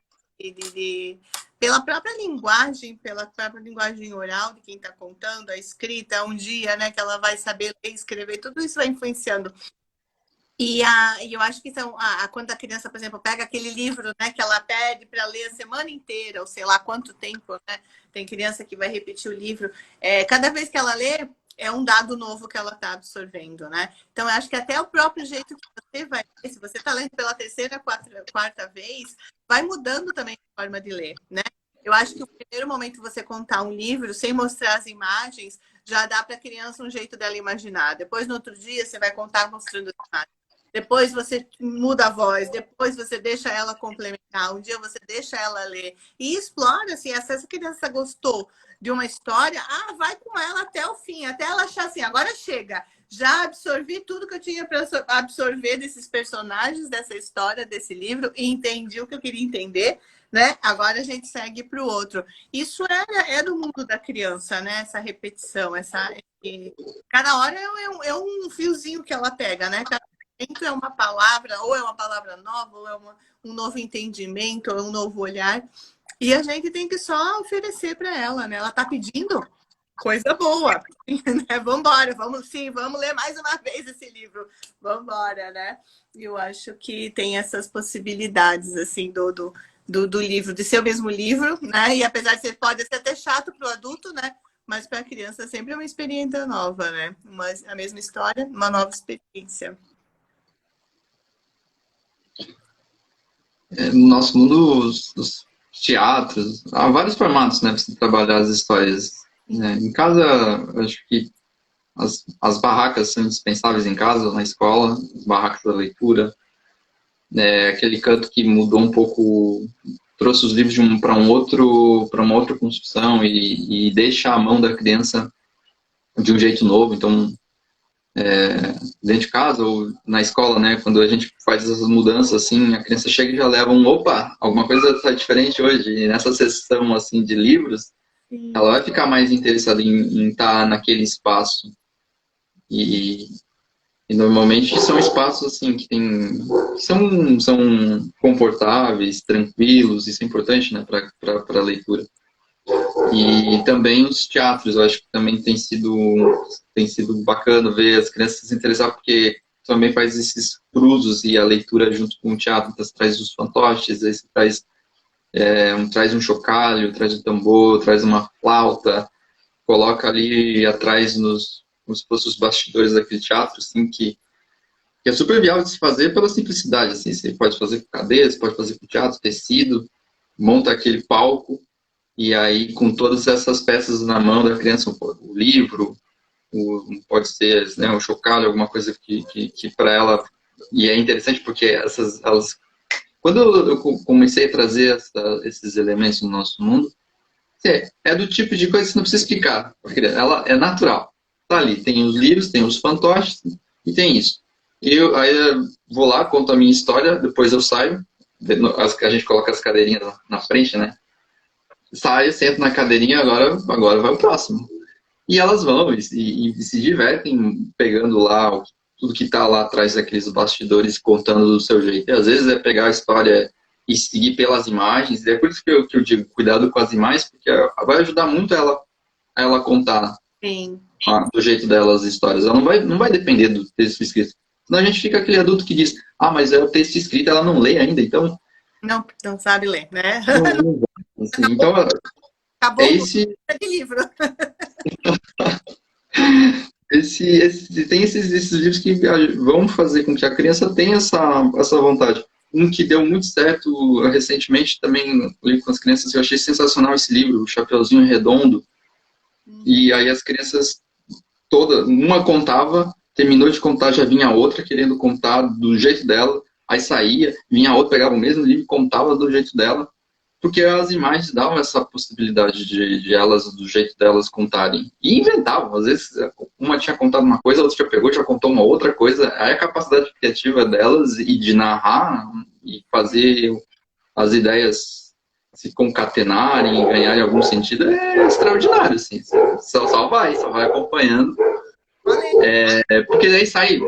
Pela própria linguagem oral de quem está contando, a escrita, um dia, né, que ela vai saber ler, escrever, tudo isso vai influenciando. E eu acho que quando a criança, por exemplo, pega aquele livro, né, que ela pede para ler a semana inteira, ou sei lá quanto tempo, né? Tem criança que vai repetir o livro. Cada vez que ela lê, é um dado novo que ela está absorvendo, né? Então, eu acho que até o próprio jeito que você vai ler, se você está lendo pela terceira, quarta vez, vai mudando também a forma de ler, né? Eu acho que o primeiro momento que você contar um livro, sem mostrar as imagens, já dá para a criança um jeito dela imaginar. Depois, no outro dia, você vai contar mostrando as imagens. Depois você muda a voz, depois você deixa ela complementar, um dia você deixa ela ler. E explora, assim, se essa criança gostou de uma história, vai com ela até o fim, até ela achar assim, agora chega. Já absorvi tudo que eu tinha para absorver desses personagens, dessa história, desse livro, e entendi o que eu queria entender, né? Agora a gente segue para o outro. Isso é do mundo da criança, né? Essa repetição, cada hora é um fiozinho que ela pega, né? É uma palavra, ou é uma palavra nova, ou é um novo entendimento, ou é um novo olhar. E a gente tem que só oferecer para ela, né? Ela está pedindo coisa boa. Né? Vamos embora, vamos ler mais uma vez esse livro. Vamos embora, né? Eu acho que tem essas possibilidades, assim, do livro, de ser o mesmo livro, né? E apesar de pode ser até chato para o adulto, né? Mas para a criança sempre é uma experiência nova, né? A mesma história, uma nova experiência. No nosso mundo, os teatros, há vários formatos, né, para você trabalhar as histórias. Né? Em casa, acho que as barracas são indispensáveis em casa, na escola, as barracas da leitura. Aquele canto que mudou um pouco, trouxe os livros para uma outra construção e deixa a mão da criança de um jeito novo. Então, dentro de casa ou na escola, né, quando a gente faz essas mudanças, assim, a criança chega e já leva opa, alguma coisa está diferente hoje. E nessa sessão, assim, de livros, sim, ela vai ficar mais interessada em estar naquele espaço. E normalmente são espaços, assim, que são confortáveis, tranquilos, isso é importante, né, para a leitura. E também os teatros, eu acho que também tem sido bacana ver as crianças se interessar, porque também faz esses cruzos e a leitura junto com o teatro, então você traz os fantoches, aí você traz um chocalho, traz um tambor, traz uma flauta, coloca ali atrás como se fossem os bastidores daquele teatro, assim, que é super viável de se fazer pela simplicidade, assim, você pode fazer com cadeira, você pode fazer com teatro, tecido, monta aquele palco, e aí com todas essas peças na mão da criança, o livro, pode ser, né, um chocalho, alguma coisa que para ela... E é interessante porque quando eu comecei a trazer esses elementos no nosso mundo, é do tipo de coisa que você não precisa explicar. Ela é natural. Tá ali, tem os livros, tem os fantoches e tem isso. Aí eu vou lá, conto a minha história, depois eu saio, a gente coloca as cadeirinhas na frente, né? Saio, sento na cadeirinha, agora vai o próximo. E elas vão e se divertem pegando lá tudo que está lá atrás daqueles bastidores, contando do seu jeito. E às vezes é pegar a história e seguir pelas imagens. E é por isso que eu digo, cuidado com as imagens, porque vai ajudar muito ela contar Sim. Do jeito dela as histórias. Ela não vai depender do texto escrito. Senão a gente fica aquele adulto que diz, mas é o texto escrito, ela não lê ainda, então... Não sabe ler, né? Não, assim, então, Acabou o livro. Tem esses livros que vão fazer com que a criança tenha essa vontade. Um que deu muito certo recentemente, também li com as crianças, eu achei sensacional esse livro, o Chapeuzinho Redondo. E aí as crianças uma contava, terminou de contar, já vinha a outra querendo contar do jeito dela, aí saía, vinha a outra, pegava o mesmo livro e contava do jeito dela, porque as imagens davam essa possibilidade de elas, do jeito delas, contarem. E inventavam, às vezes uma tinha contado uma coisa, a outra já contou uma outra coisa, aí a capacidade criativa delas e de narrar e fazer as ideias se concatenarem e ganharem algum sentido é extraordinário, assim. Só vai acompanhando. Porque daí sai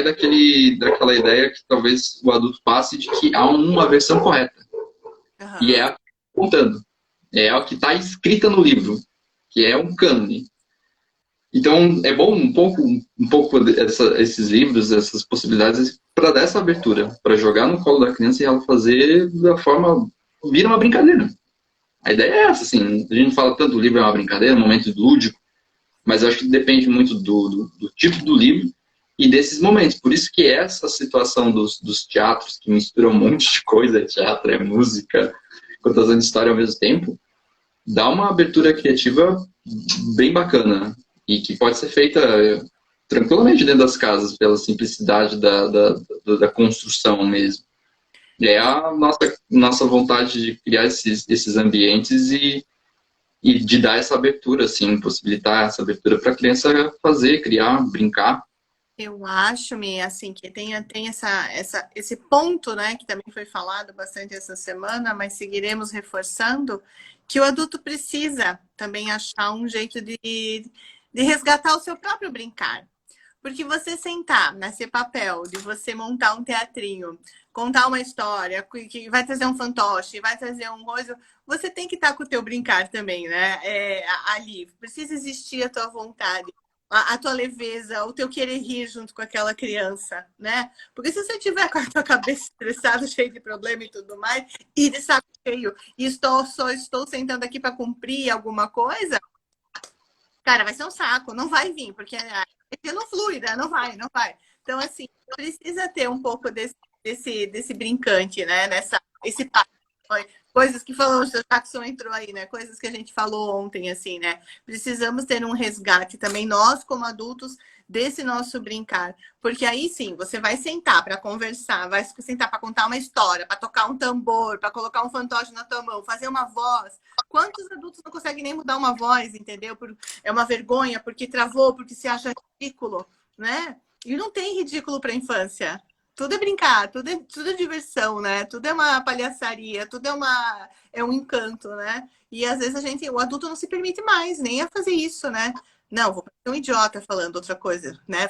daquela ideia que talvez o adulto passe de que há uma versão correta. Uhum. E é a que está contando. É a que está escrita no livro, que é um cânone. Então, é bom um pouco esses livros, essas possibilidades, para dar essa abertura, para jogar no colo da criança e ela fazer da forma... Vira uma brincadeira. A ideia é essa, assim. A gente não fala tanto do livro é uma brincadeira, um momento lúdico, mas eu acho que depende muito do tipo do livro e desses momentos. Por isso que essa situação dos teatros, que misturam um monte de coisa, teatro, música, contação de história ao mesmo tempo, dá uma abertura criativa bem bacana e que pode ser feita tranquilamente dentro das casas, pela simplicidade da construção mesmo. É a nossa vontade de criar esses ambientes e de dar essa abertura, assim, possibilitar essa abertura para a criança fazer, criar, brincar. Eu acho, assim, que tem esse ponto, né, que também foi falado bastante essa semana, mas seguiremos reforçando, que o adulto precisa também achar um jeito de resgatar o seu próprio brincar. Porque você sentar nesse papel de você montar um teatrinho, contar uma história, que vai trazer um fantoche, vai trazer um coisa, você tem que estar com o teu brincar também, né? Ali. Precisa existir a tua vontade, a tua leveza, o teu querer rir junto com aquela criança, né? Porque se você tiver com a tua cabeça estressada, cheia de problema e tudo mais, e de saco cheio, e estou sentando aqui para cumprir alguma coisa, cara, vai ser um saco, não vai vir, porque não flui, né? Não vai. Então, assim, precisa ter um pouco desse brincante, né? Esse papo. Coisas que falamos, o Jackson entrou aí, né? Coisas que a gente falou ontem, assim, né? Precisamos ter um resgate também, nós como adultos, desse nosso brincar. Porque aí sim, você vai sentar para conversar, vai sentar para contar uma história, para tocar um tambor, para colocar um fantoche na tua mão, fazer uma voz. Quantos adultos não conseguem nem mudar uma voz, entendeu? É uma vergonha, porque travou, porque se acha ridículo, né? E não tem ridículo para a infância. Tudo é brincar, tudo é diversão, né? Tudo é uma palhaçaria, tudo é um encanto, né? E às vezes o adulto não se permite mais nem a fazer isso, né? Não, vou ser um idiota falando outra coisa, né?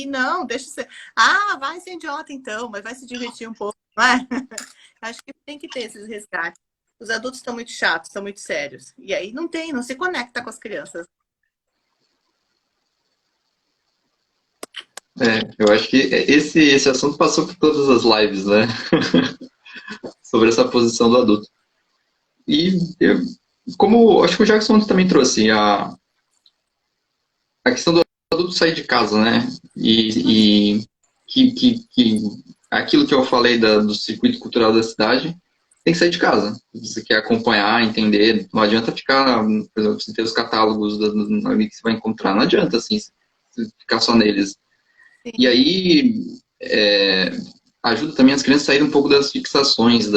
Não, deixa ser. Vai ser idiota então, mas vai se divertir um pouco, não é? Acho que tem que ter esses resgates. Os adultos estão muito chatos, estão muito sérios. E aí não se conecta com as crianças. Eu acho que esse assunto passou por todas as lives, né? Sobre essa posição do adulto. E como acho que o Jackson também trouxe a questão do adulto sair de casa, né? E que aquilo que eu falei do circuito cultural da cidade, tem que sair de casa. Se você quer acompanhar, entender, não adianta ficar, por exemplo, você ter os catálogos ali que você vai encontrar, não adianta, assim, ficar só neles. E Sim, aí, ajuda também as crianças a saírem um pouco das fixações,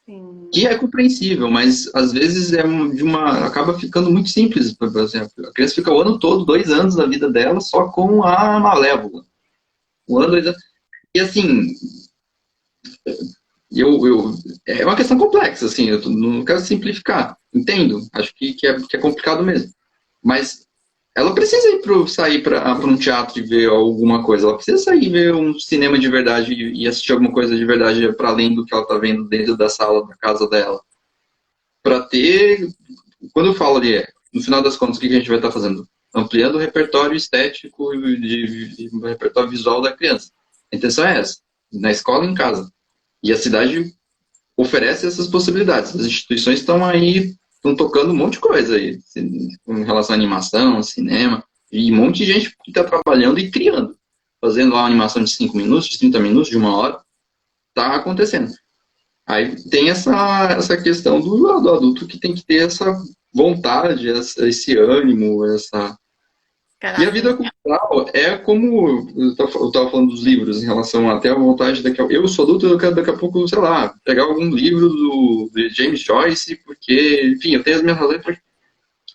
sim. que é compreensível, mas às vezes acaba ficando muito simples. Por exemplo, a criança fica o ano todo, 2 anos da vida dela, só com a Malévola. Um ano, 2 anos. E assim, é uma questão complexa, assim, eu não quero simplificar. Entendo, acho que é complicado mesmo. Mas ela precisa sair para um teatro e ver alguma coisa. Ela precisa sair e ver um cinema de verdade e assistir alguma coisa de verdade para além do que ela está vendo dentro da sala da casa dela. Para ter. Quando eu falo ali, no final das contas, o que a gente vai estar fazendo? Ampliando o repertório estético e o repertório visual da criança. A intenção é essa, na escola e em casa. E a cidade oferece essas possibilidades. As instituições estão aí, estão tocando um monte de coisa aí, em relação à animação, cinema, e um monte de gente que está trabalhando e criando. Fazendo uma animação de 5 minutos, de 30 minutos, de 1 hora, está acontecendo. Aí tem essa questão do adulto que tem que ter essa vontade, esse ânimo, essa. E a vida Caráter. cultural é como eu estava falando dos livros, em relação até a vontade eu sou adulto, eu quero daqui a pouco, sei lá, pegar algum livro de James Joyce, porque, enfim, eu tenho as minhas razões.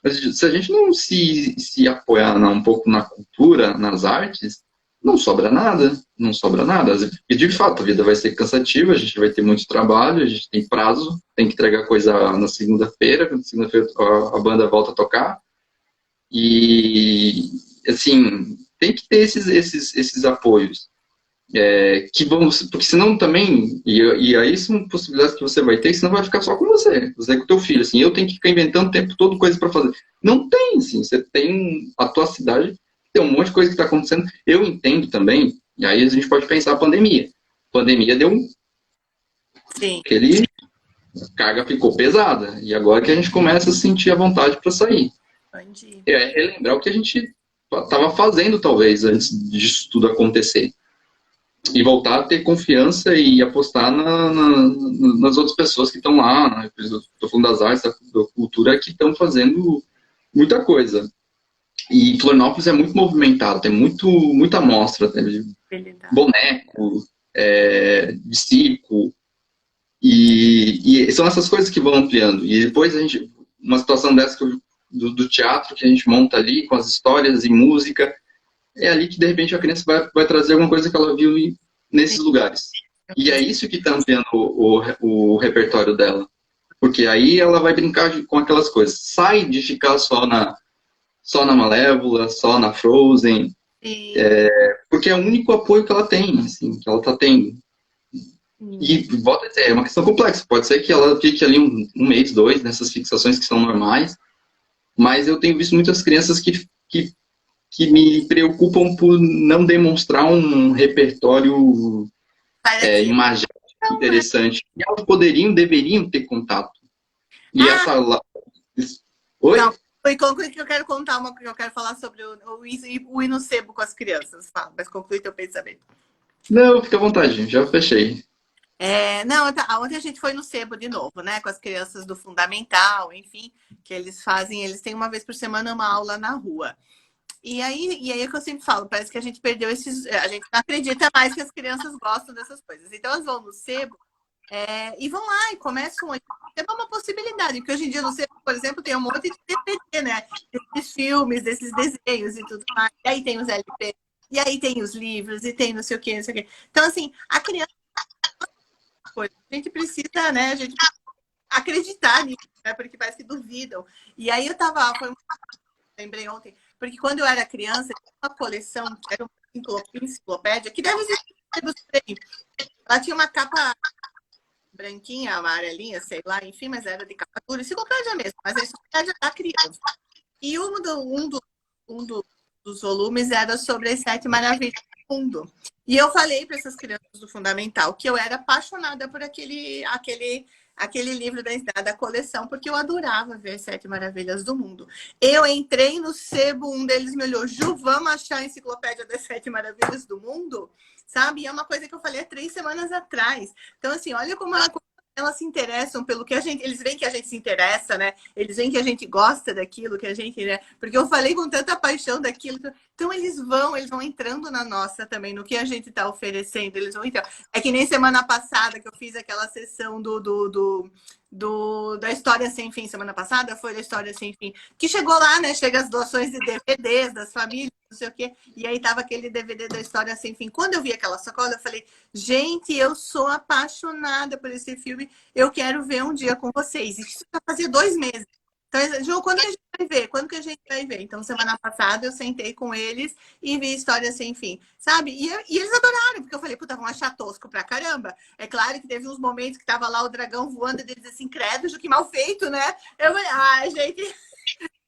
Mas se a gente não se apoiar um pouco na cultura, nas artes, não sobra nada, não sobra nada. E de fato, a vida vai ser cansativa, a gente vai ter muito trabalho, a gente tem prazo, tem que entregar coisa na segunda-feira, na segunda-feira a banda volta a tocar. E, assim, tem que ter esses apoios. Que vão, porque senão também, e aí são possibilidades que você vai ter, senão vai ficar só com você com o teu filho, assim, eu tenho que ficar inventando o tempo todo coisa para fazer. Não tem, assim, você tem a tua cidade, tem um monte de coisa que está acontecendo. Eu entendo também, e aí a gente pode pensar a pandemia. A pandemia deu Sim, aquele, a carga ficou pesada, e agora que a gente começa a sentir a vontade para sair. entendi. Relembrar o que a gente estava fazendo, talvez, antes disso tudo acontecer. E voltar a ter confiança e apostar nas outras pessoas que estão lá, né? Estou falando das artes, da cultura, que estão fazendo muita coisa. E Florianópolis é muito movimentado, tem muita amostra, tem de Habilidade. boneco, de circo, e são essas coisas que vão ampliando. E depois uma situação dessa do teatro que a gente monta ali, com as histórias e música, é ali que de repente a criança vai trazer alguma coisa que ela viu nesses lugares. E é isso que está ampliando o repertório dela. Porque aí ela vai brincar com aquelas coisas. Sai de ficar só na Malévola, só na Frozen, Sim, porque é o único apoio que ela tem, assim, que ela está tendo. sim. E volta a dizer, é uma questão complexa. Pode ser que ela fique ali um mês, dois, nessas fixações que são normais, mas eu tenho visto muitas crianças que me preocupam por não demonstrar um repertório Parece. imagético Não, né? interessante. E elas deveriam ter contato. E Ah, essa. não. Oi? Conclui que eu quero contar uma que eu quero falar sobre o ir no sebo com as crianças. Fala, mas conclui teu pensamento. Não, fica à vontade, já fechei. Não, ontem a gente foi no sebo de novo, né? Com as crianças do fundamental, enfim, que eles têm uma vez por semana uma aula na rua. E aí é o que eu sempre falo, parece que a gente perdeu esses. A gente não acredita mais que as crianças gostam dessas coisas. Então elas vão no sebo e vão lá e começam a. É uma possibilidade, porque hoje em dia no sebo, por exemplo, tem um monte de DVD, né? Desses filmes, desses desenhos e tudo mais. E aí tem os LP, e aí tem os livros, e tem não sei o quê, não sei o quê. Então, assim, a criança. A gente precisa, né? A gente precisa acreditar nisso, né? Porque parece que duvidam. E aí eu tava. Lembrei ontem, porque quando eu era criança, tinha uma coleção, que era uma enciclopédia, que deve existir por aí. Ela tinha uma capa branquinha, amarelinha, sei lá, enfim, mas era de capa dura, enciclopédia mesmo, mas a enciclopédia da criança. E dos volumes era sobre as sete maravilhas do mundo. E eu falei para essas crianças do Fundamental que eu era apaixonada por aquele livro da coleção, porque eu adorava ver as sete maravilhas do mundo. Eu entrei no sebo, um deles me olhou, Ju, vamos achar a enciclopédia das sete maravilhas do mundo? Sabe? E é uma coisa que eu falei há 3 semanas atrás. Então, assim, olha como ela elas se interessam pelo que a gente, eles veem que a gente se interessa, né? Eles veem que a gente gosta daquilo, que a gente, né? Porque eu falei com tanta paixão daquilo. Então eles vão entrando na nossa também, no que a gente está oferecendo, eles vão entrar. É que nem semana passada que eu fiz aquela sessão da História Sem Fim, semana passada foi da História Sem Fim, que chegou lá, né? Chega as doações de DVDs das famílias, não sei o quê, e aí tava aquele DVD da História Sem Fim. Quando eu vi aquela sacola, eu falei, gente, eu sou apaixonada por esse filme, eu quero ver um dia com vocês. Isso já fazia 2 meses. Então, João, quando que a gente vai ver? Quando que a gente vai ver? Então, semana passada eu sentei com eles e vi História Sem Fim, sabe? E eles adoraram, porque eu falei, puta, vão achar tosco pra caramba. É claro que teve uns momentos que tava lá o dragão voando e eles assim, credo, que mal feito, né? Eu falei, ai, gente,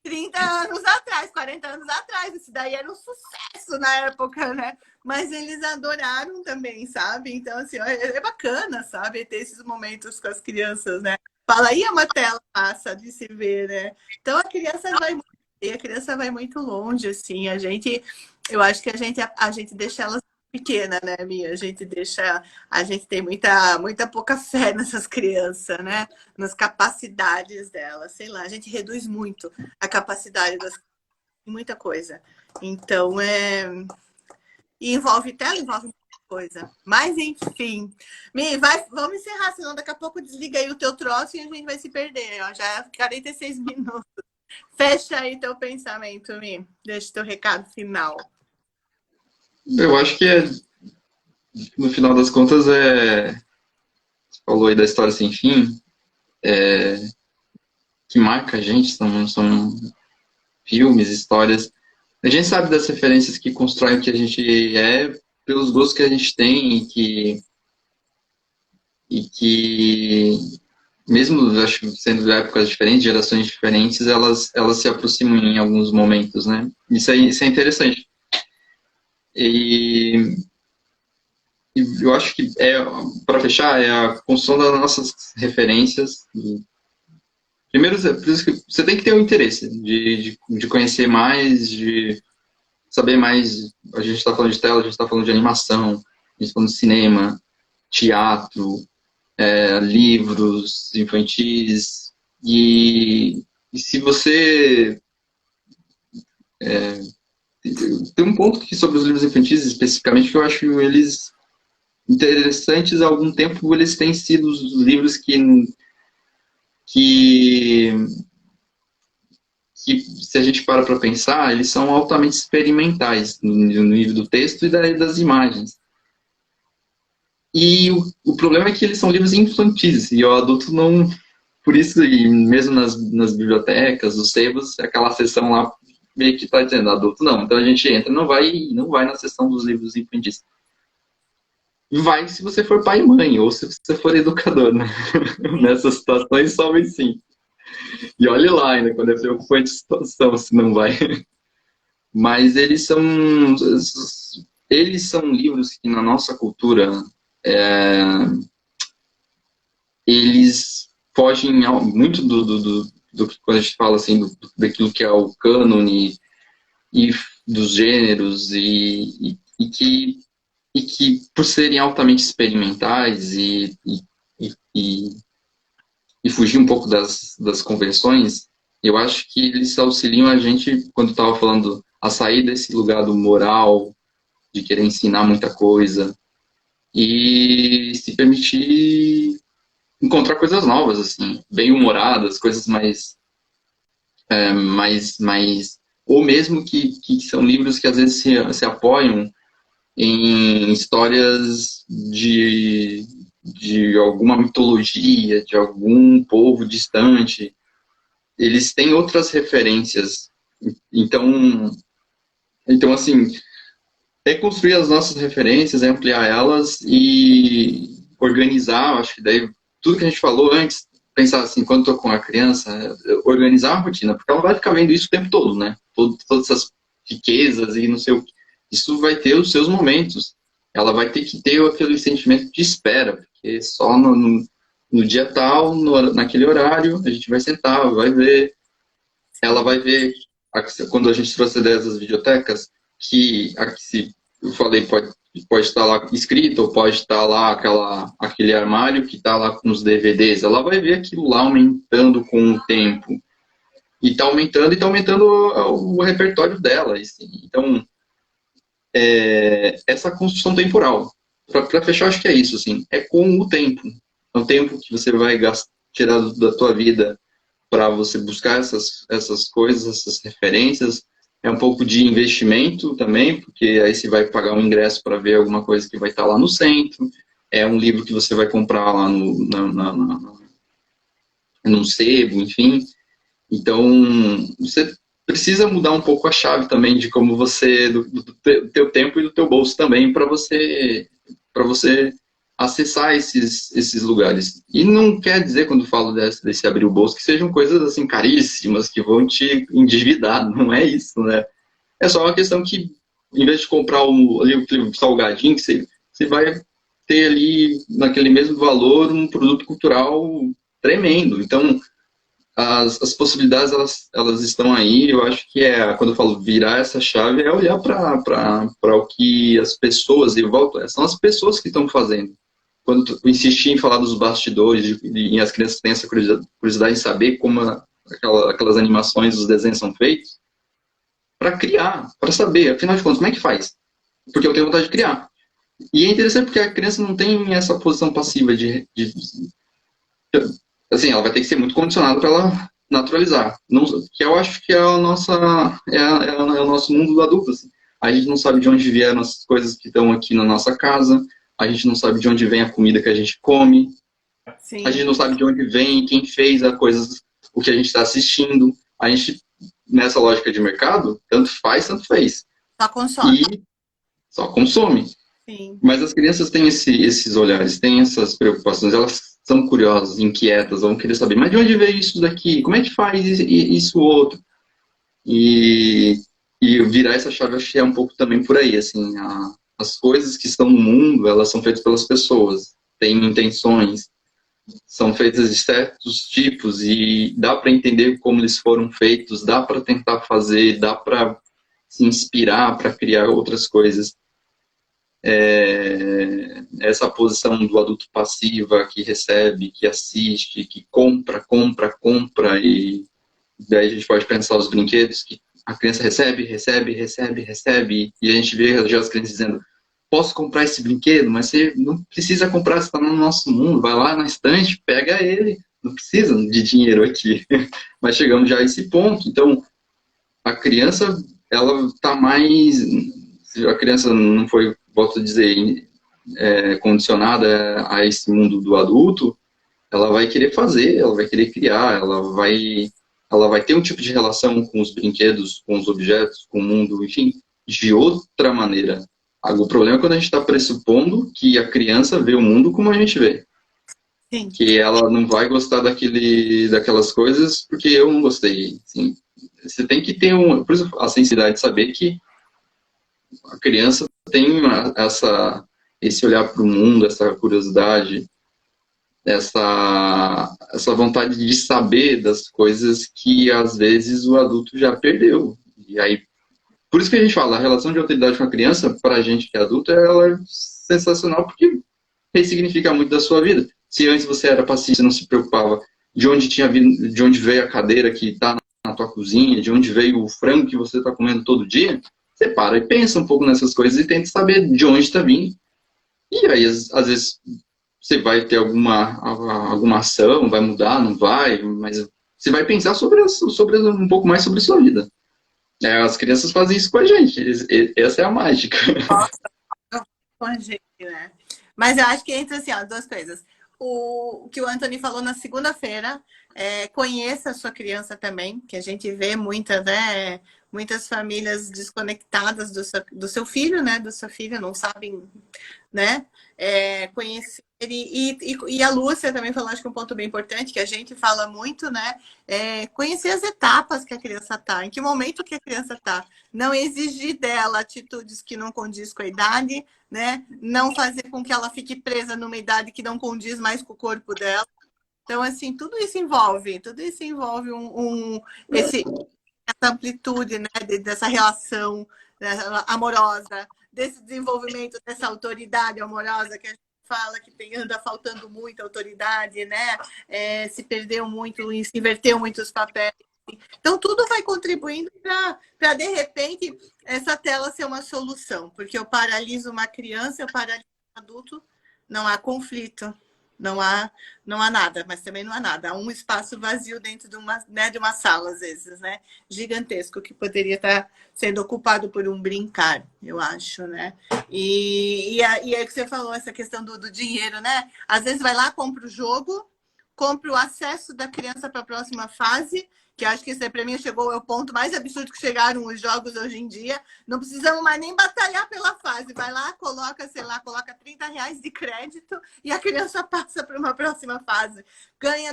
30 anos atrás, 40 anos atrás, isso daí era um sucesso na época, né? Mas eles adoraram também, sabe? Então, assim, é bacana, sabe? Ter esses momentos com as crianças, né? Fala aí, é uma tela massa de se ver, né? Então a criança vai muito longe, assim. Eu acho que a gente deixa elas pequena, né, Mia? A gente tem muita pouca fé nessas crianças, né? Nas capacidades delas, sei lá, a gente reduz muito a capacidade das muita coisa. Então, e envolve tela, envolve muita coisa. Mas, enfim. Mi, vamos encerrar, senão daqui a pouco desliga aí o teu troço e a gente vai se perder. Ó. Já é 46 minutos. Fecha aí teu pensamento, Mi. Deixa teu recado final. Eu acho que no final das contas você falou aí da História Sem Fim, que marca a gente, são filmes, histórias. A gente sabe das referências que constroem o que a gente é pelos gostos que a gente tem e que mesmo acho, sendo de épocas diferentes, gerações diferentes, elas se aproximam em alguns momentos, né? Isso é interessante. E, e eu acho que, para fechar, é a construção das nossas referências. Primeiro, por isso que você tem que ter o interesse de conhecer mais, de saber mais. A gente está falando de tela, a gente está falando de animação, a gente está falando de cinema, teatro, livros infantis. E se você. Tem um ponto aqui sobre os livros infantis, especificamente, que eu acho eles interessantes. Há algum tempo, eles têm sido os livros que se a gente para pensar, eles são altamente experimentais no nível do texto e das imagens. E o problema é que eles são livros infantis, e o adulto não. Por isso, e mesmo nas bibliotecas, nos sebos, aquela seção lá meio que está dizendo adulto não. Então a gente entra, não vai na seção dos livros infantis. Vai se você for pai e mãe, ou se você for educador, né? Nessas situações, somente sim. E olhe lá ainda, quando é preocupante a situação, se não vai. Mas eles são livros que na nossa cultura eles fogem muito do que quando a gente fala assim daquilo que é o cânone e dos gêneros e que por serem altamente experimentais e fugir um pouco das convenções, eu acho que eles auxiliam a gente, quando estava falando, a sair desse lugar do moral, de querer ensinar muita coisa, e se permitir encontrar coisas novas, assim, bem-humoradas, coisas mais ou mesmo que são livros que às vezes se apoiam em histórias de alguma mitologia, de algum povo distante. Eles têm outras referências. Então assim, é construir as nossas referências, é ampliar elas e organizar, acho que daí tudo que a gente falou antes, pensar assim, quando estou com a criança, organizar a rotina, porque ela vai ficar vendo isso o tempo todo, né? Todas essas riquezas e não sei o que. Isso vai ter os seus momentos. Ela vai ter que ter aquele sentimento de espera, porque só no dia tal, naquele horário, a gente vai sentar, vai ver. Ela vai ver, quando a gente trouxe a ideia das videotecas, que eu falei, pode estar lá escrito, ou pode estar lá aquele armário que está lá com os DVDs. Ela vai ver aquilo lá aumentando com o tempo. E está aumentando o repertório dela. Assim. Então, essa construção temporal. Para fechar, acho que é isso, assim, é com o tempo. É o tempo que você vai tirar da tua vida para você buscar essas coisas, essas referências. É um pouco de investimento também, porque aí você vai pagar um ingresso para ver alguma coisa que vai estar lá no centro. É um livro que você vai comprar lá no sebo, enfim. Então, você precisa mudar um pouco a chave também de como você, do teu tempo e do teu bolso também, para você acessar esses lugares. E não quer dizer, quando falo desse abrir o bolso, que sejam coisas assim caríssimas, que vão te endividar, não é isso, né? É só uma questão que, em vez de comprar ali o salgadinho, que você vai ter ali, naquele mesmo valor, um produto cultural tremendo. Então, as possibilidades, elas estão aí. Eu acho que quando eu falo virar essa chave, é olhar para o que as pessoas, e eu volto, são as pessoas que estão fazendo. Quando eu insisti em falar dos bastidores, e as crianças têm essa curiosidade em saber como aquelas animações, os desenhos são feitos, para criar, para saber, afinal de contas, como é que faz? Porque eu tenho vontade de criar. E é interessante porque a criança não tem essa posição passiva assim, ela vai ter que ser muito condicionada para ela naturalizar. Não, que eu acho que é a nossa, é o nosso mundo do adulto. Assim. A gente não sabe de onde vieram as coisas que estão aqui na nossa casa, a gente não sabe de onde vem a comida que a gente come, a gente Sim. não sabe de onde vem, quem fez o que a gente está assistindo. A gente, nessa lógica de mercado, tanto faz, tanto fez. Só consome. E só consome. Sim. Mas as crianças têm esses olhares, têm essas preocupações, elas são curiosas, inquietas, vão querer saber, mas de onde veio isso daqui? Como é que faz isso outro? E, e virar essa chave, acho que é um pouco também por aí, assim, as coisas que estão no mundo, elas são feitas pelas pessoas, têm intenções, são feitas de certos tipos e dá para entender como eles foram feitos, dá para tentar fazer, dá para se inspirar para criar outras coisas. Essa posição do adulto passiva que recebe, que assiste, que compra, compra, compra, e daí a gente pode pensar os brinquedos que a criança recebe, recebe, recebe, recebe, e a gente vê já as crianças dizendo, posso comprar esse brinquedo, mas você não precisa comprar, você está no nosso mundo, vai lá na estante, pega ele, não precisa de dinheiro aqui. Mas chegamos já a esse ponto, então a criança, ela está mais, se a criança não foi, volto a dizer, condicionada a esse mundo do adulto, ela vai querer fazer, ela vai querer criar, ela vai ter um tipo de relação com os brinquedos, com os objetos, com o mundo, enfim, de outra maneira. O problema é quando a gente está pressupondo que a criança vê o mundo como a gente vê. Sim. Que ela não vai gostar daquelas coisas porque eu não gostei. Assim, você tem que ter por isso a sensibilidade de saber que a criança tem esse olhar para o mundo, essa curiosidade, essa vontade de saber das coisas que às vezes o adulto já perdeu. E aí, por isso que a gente fala, a relação de autoridade com a criança, para a gente que é adulto, ela é sensacional porque ressignifica muito da sua vida. Se antes você era passivo, você não se preocupava de onde tinha vindo, de onde veio a cadeira que está na tua cozinha, de onde veio o frango que você está comendo todo dia, você para e pensa um pouco nessas coisas e tenta saber de onde está vindo. E aí, às vezes, você vai ter alguma ação, vai mudar, não vai, mas você vai pensar sobre um pouco mais sobre a sua vida. As crianças fazem isso com a gente, essa é a mágica. Com a gente, né? Mas eu acho que entra assim, ó, duas coisas. O que o Anthony falou na segunda-feira, conheça a sua criança também, que a gente vê muitas, né, muitas famílias desconectadas do seu filho, né, da sua filha, não sabem, né, conhecer. E a Lúcia também falou, acho que um ponto bem importante, que a gente fala muito, né, conhecer as etapas que a criança está, em que momento que a criança está. Não exigir dela atitudes que não condiz com a idade, né? Não fazer com que ela fique presa numa idade que não condiz mais com o corpo dela. Então, assim, tudo isso envolve essa amplitude, né, dessa relação, né, amorosa, desse desenvolvimento dessa autoridade amorosa que a gente fala que anda faltando muita autoridade, né? Se perdeu muito, se inverteu muitos papéis. Então, tudo vai contribuindo para, de repente, essa tela ser uma solução. Porque eu paraliso uma criança, eu paraliso um adulto, não há conflito, não há nada, mas também não há nada. Há um espaço vazio dentro de uma sala, às vezes, né? Gigantesco, que poderia estar sendo ocupado por um brincar, eu acho, né? E aí que você falou, essa questão do dinheiro, né? Às vezes vai lá, compra o jogo, compra o acesso da criança para a próxima fase, que acho que esse para mim chegou ao ponto mais absurdo que chegaram os jogos hoje em dia. Não precisamos mais nem batalhar pela fase. Vai lá, coloca, sei lá, coloca R$30 de crédito e a criança passa para uma próxima fase.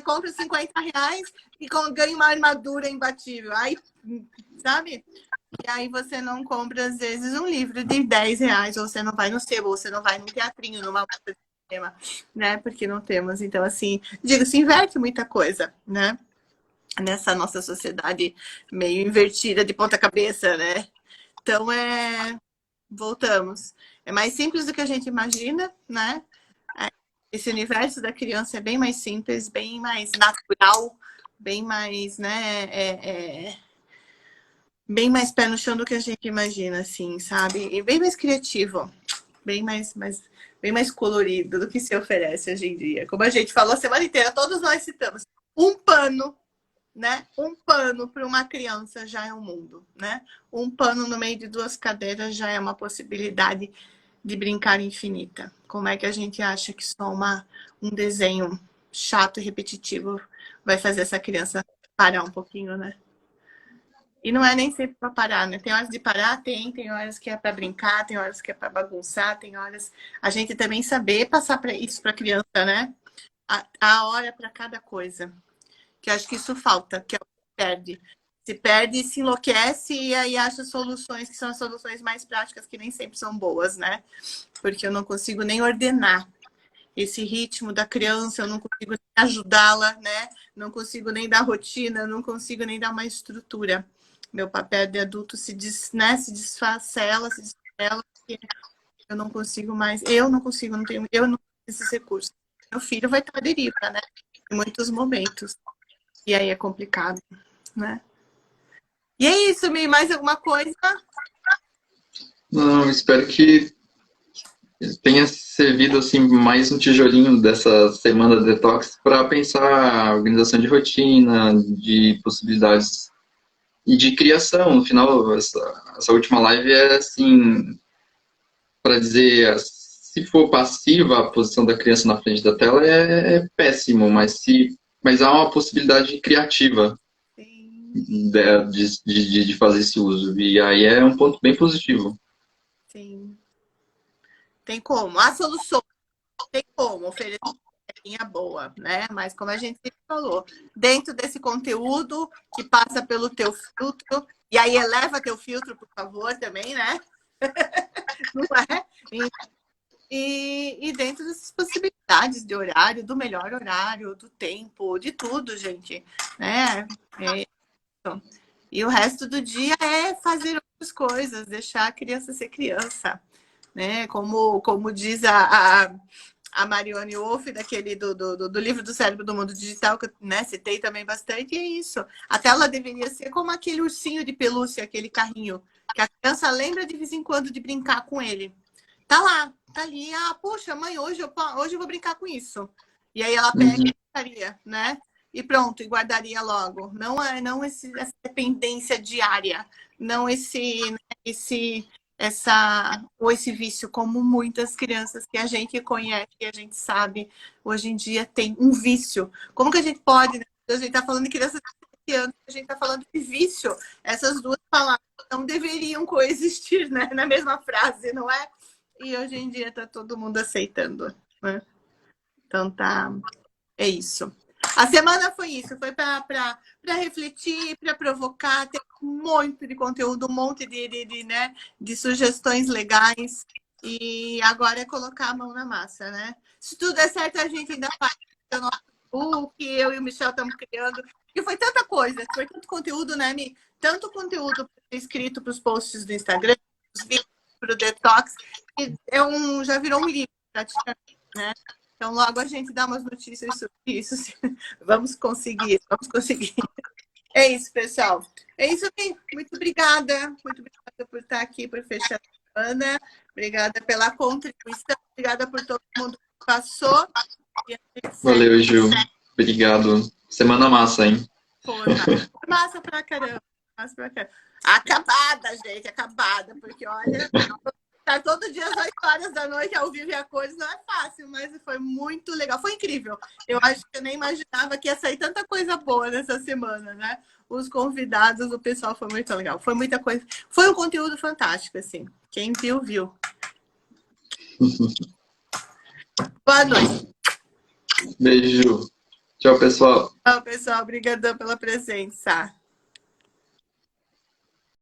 Compra R$50 e ganha uma armadura imbatível. Aí, sabe? E aí você não compra, às vezes, um livro de R$10, ou você não vai no sebo, ou você não vai num teatrinho, numa cinema, né? Porque não temos. Então, assim, digo, se inverte muita coisa, né? Nessa nossa sociedade meio invertida de ponta cabeça, né? Então, voltamos. É mais simples do que a gente imagina, né? Esse universo da criança é bem mais simples, bem mais natural, bem mais, né? Bem mais pé no chão do que a gente imagina, assim, sabe? E bem mais criativo, bem mais colorido do que se oferece hoje em dia. Como a gente falou a semana inteira, todos nós citamos. Um pano, né? Um pano para uma criança já é um mundo, né? Um pano no meio de duas cadeiras já é uma possibilidade de brincar infinita. Como é que a gente acha que só um desenho chato e repetitivo vai fazer essa criança parar um pouquinho, né? E não é nem sempre para parar, né? Tem horas de parar, tem horas que é para brincar, tem horas que é para bagunçar, tem horas a gente também saber passar para isso para a criança, né? A hora para cada coisa. Que eu acho que isso falta, que é o que perde. Se perde, se enlouquece e aí acha soluções que são as soluções mais práticas, que nem sempre são boas, né? Porque eu não consigo nem ordenar esse ritmo da criança, eu não consigo nem ajudá-la, né? Não consigo nem dar rotina, não consigo nem dar uma estrutura. Meu papel de adulto se desfacela, porque eu não consigo mais, não tenho esses recursos. Meu filho vai estar à deriva, né? Em muitos momentos. E aí é complicado, né? E é isso, Mi, mais alguma coisa? Não, espero que tenha servido assim mais um tijolinho dessa semana de detox para pensar a organização de rotina, de possibilidades e de criação. No final, essa última live é assim, para dizer, se for passiva a posição da criança na frente da tela é péssimo, mas há uma possibilidade criativa de fazer esse uso. E aí é um ponto bem positivo. Sim. Tem como. A solução tem como oferecer uma linha boa, né? Mas como a gente falou, dentro desse conteúdo que passa pelo teu filtro, e aí eleva teu filtro, por favor, também, né? Não é? E dentro dessas possibilidades de horário, do melhor horário, do tempo, de tudo, gente, né? E o resto do dia é fazer outras coisas, deixar a criança ser criança, né? Como diz a Marione Wolf, do livro do Cérebro do Mundo Digital, que eu, né, citei também bastante, e é isso. A tela deveria ser como aquele ursinho de pelúcia, aquele carrinho, que a criança lembra de vez em quando de brincar com ele. Tá lá, tá ali. Ah, poxa, mãe, hoje eu vou brincar com isso. E aí ela pega e brincaria, né? E pronto, e guardaria logo. Não essa dependência diária, não esse vício, como muitas crianças que a gente conhece, que a gente sabe, hoje em dia tem um vício. Como que a gente pode, né? A gente está falando de crianças de 7 anos, a gente está falando de vício. Essas duas palavras não deveriam coexistir, né? Na mesma frase, não é? E hoje em dia está todo mundo aceitando, né? Então é isso. A semana foi isso, foi para refletir, para provocar, ter um monte de conteúdo, um monte de sugestões legais. E agora é colocar a mão na massa, né? Se tudo der certo, a gente ainda faz o nosso book, eu e o Michel estamos criando. E foi tanta coisa, foi tanto conteúdo, né, Mi? Tanto conteúdo escrito para os posts do Instagram, os vídeos livro Detox, que já virou um livro, praticamente, né? Então, logo a gente dá umas notícias sobre isso. Vamos conseguir, vamos conseguir. É isso, pessoal. É isso aí. Muito obrigada. Muito obrigada por estar aqui, por fechar a semana. Obrigada pela contribuição. Obrigada por todo mundo que passou. E a gente segue. Valeu, Gil. Obrigado. Semana massa, hein? Foi massa pra caramba. Massa pra caramba. Acabada, gente. Acabada. Porque, olha, tá todo dia às 8 horas da noite ao vivo e a cores não é fácil, mas foi muito legal. Foi incrível. Eu acho que eu nem imaginava que ia sair tanta coisa boa nessa semana, né? Os convidados, o pessoal foi muito legal. Foi muita coisa. Foi um conteúdo fantástico, assim. Quem viu, viu. Boa noite. Beijo. Tchau, pessoal. Tchau, pessoal. Obrigadão pela presença.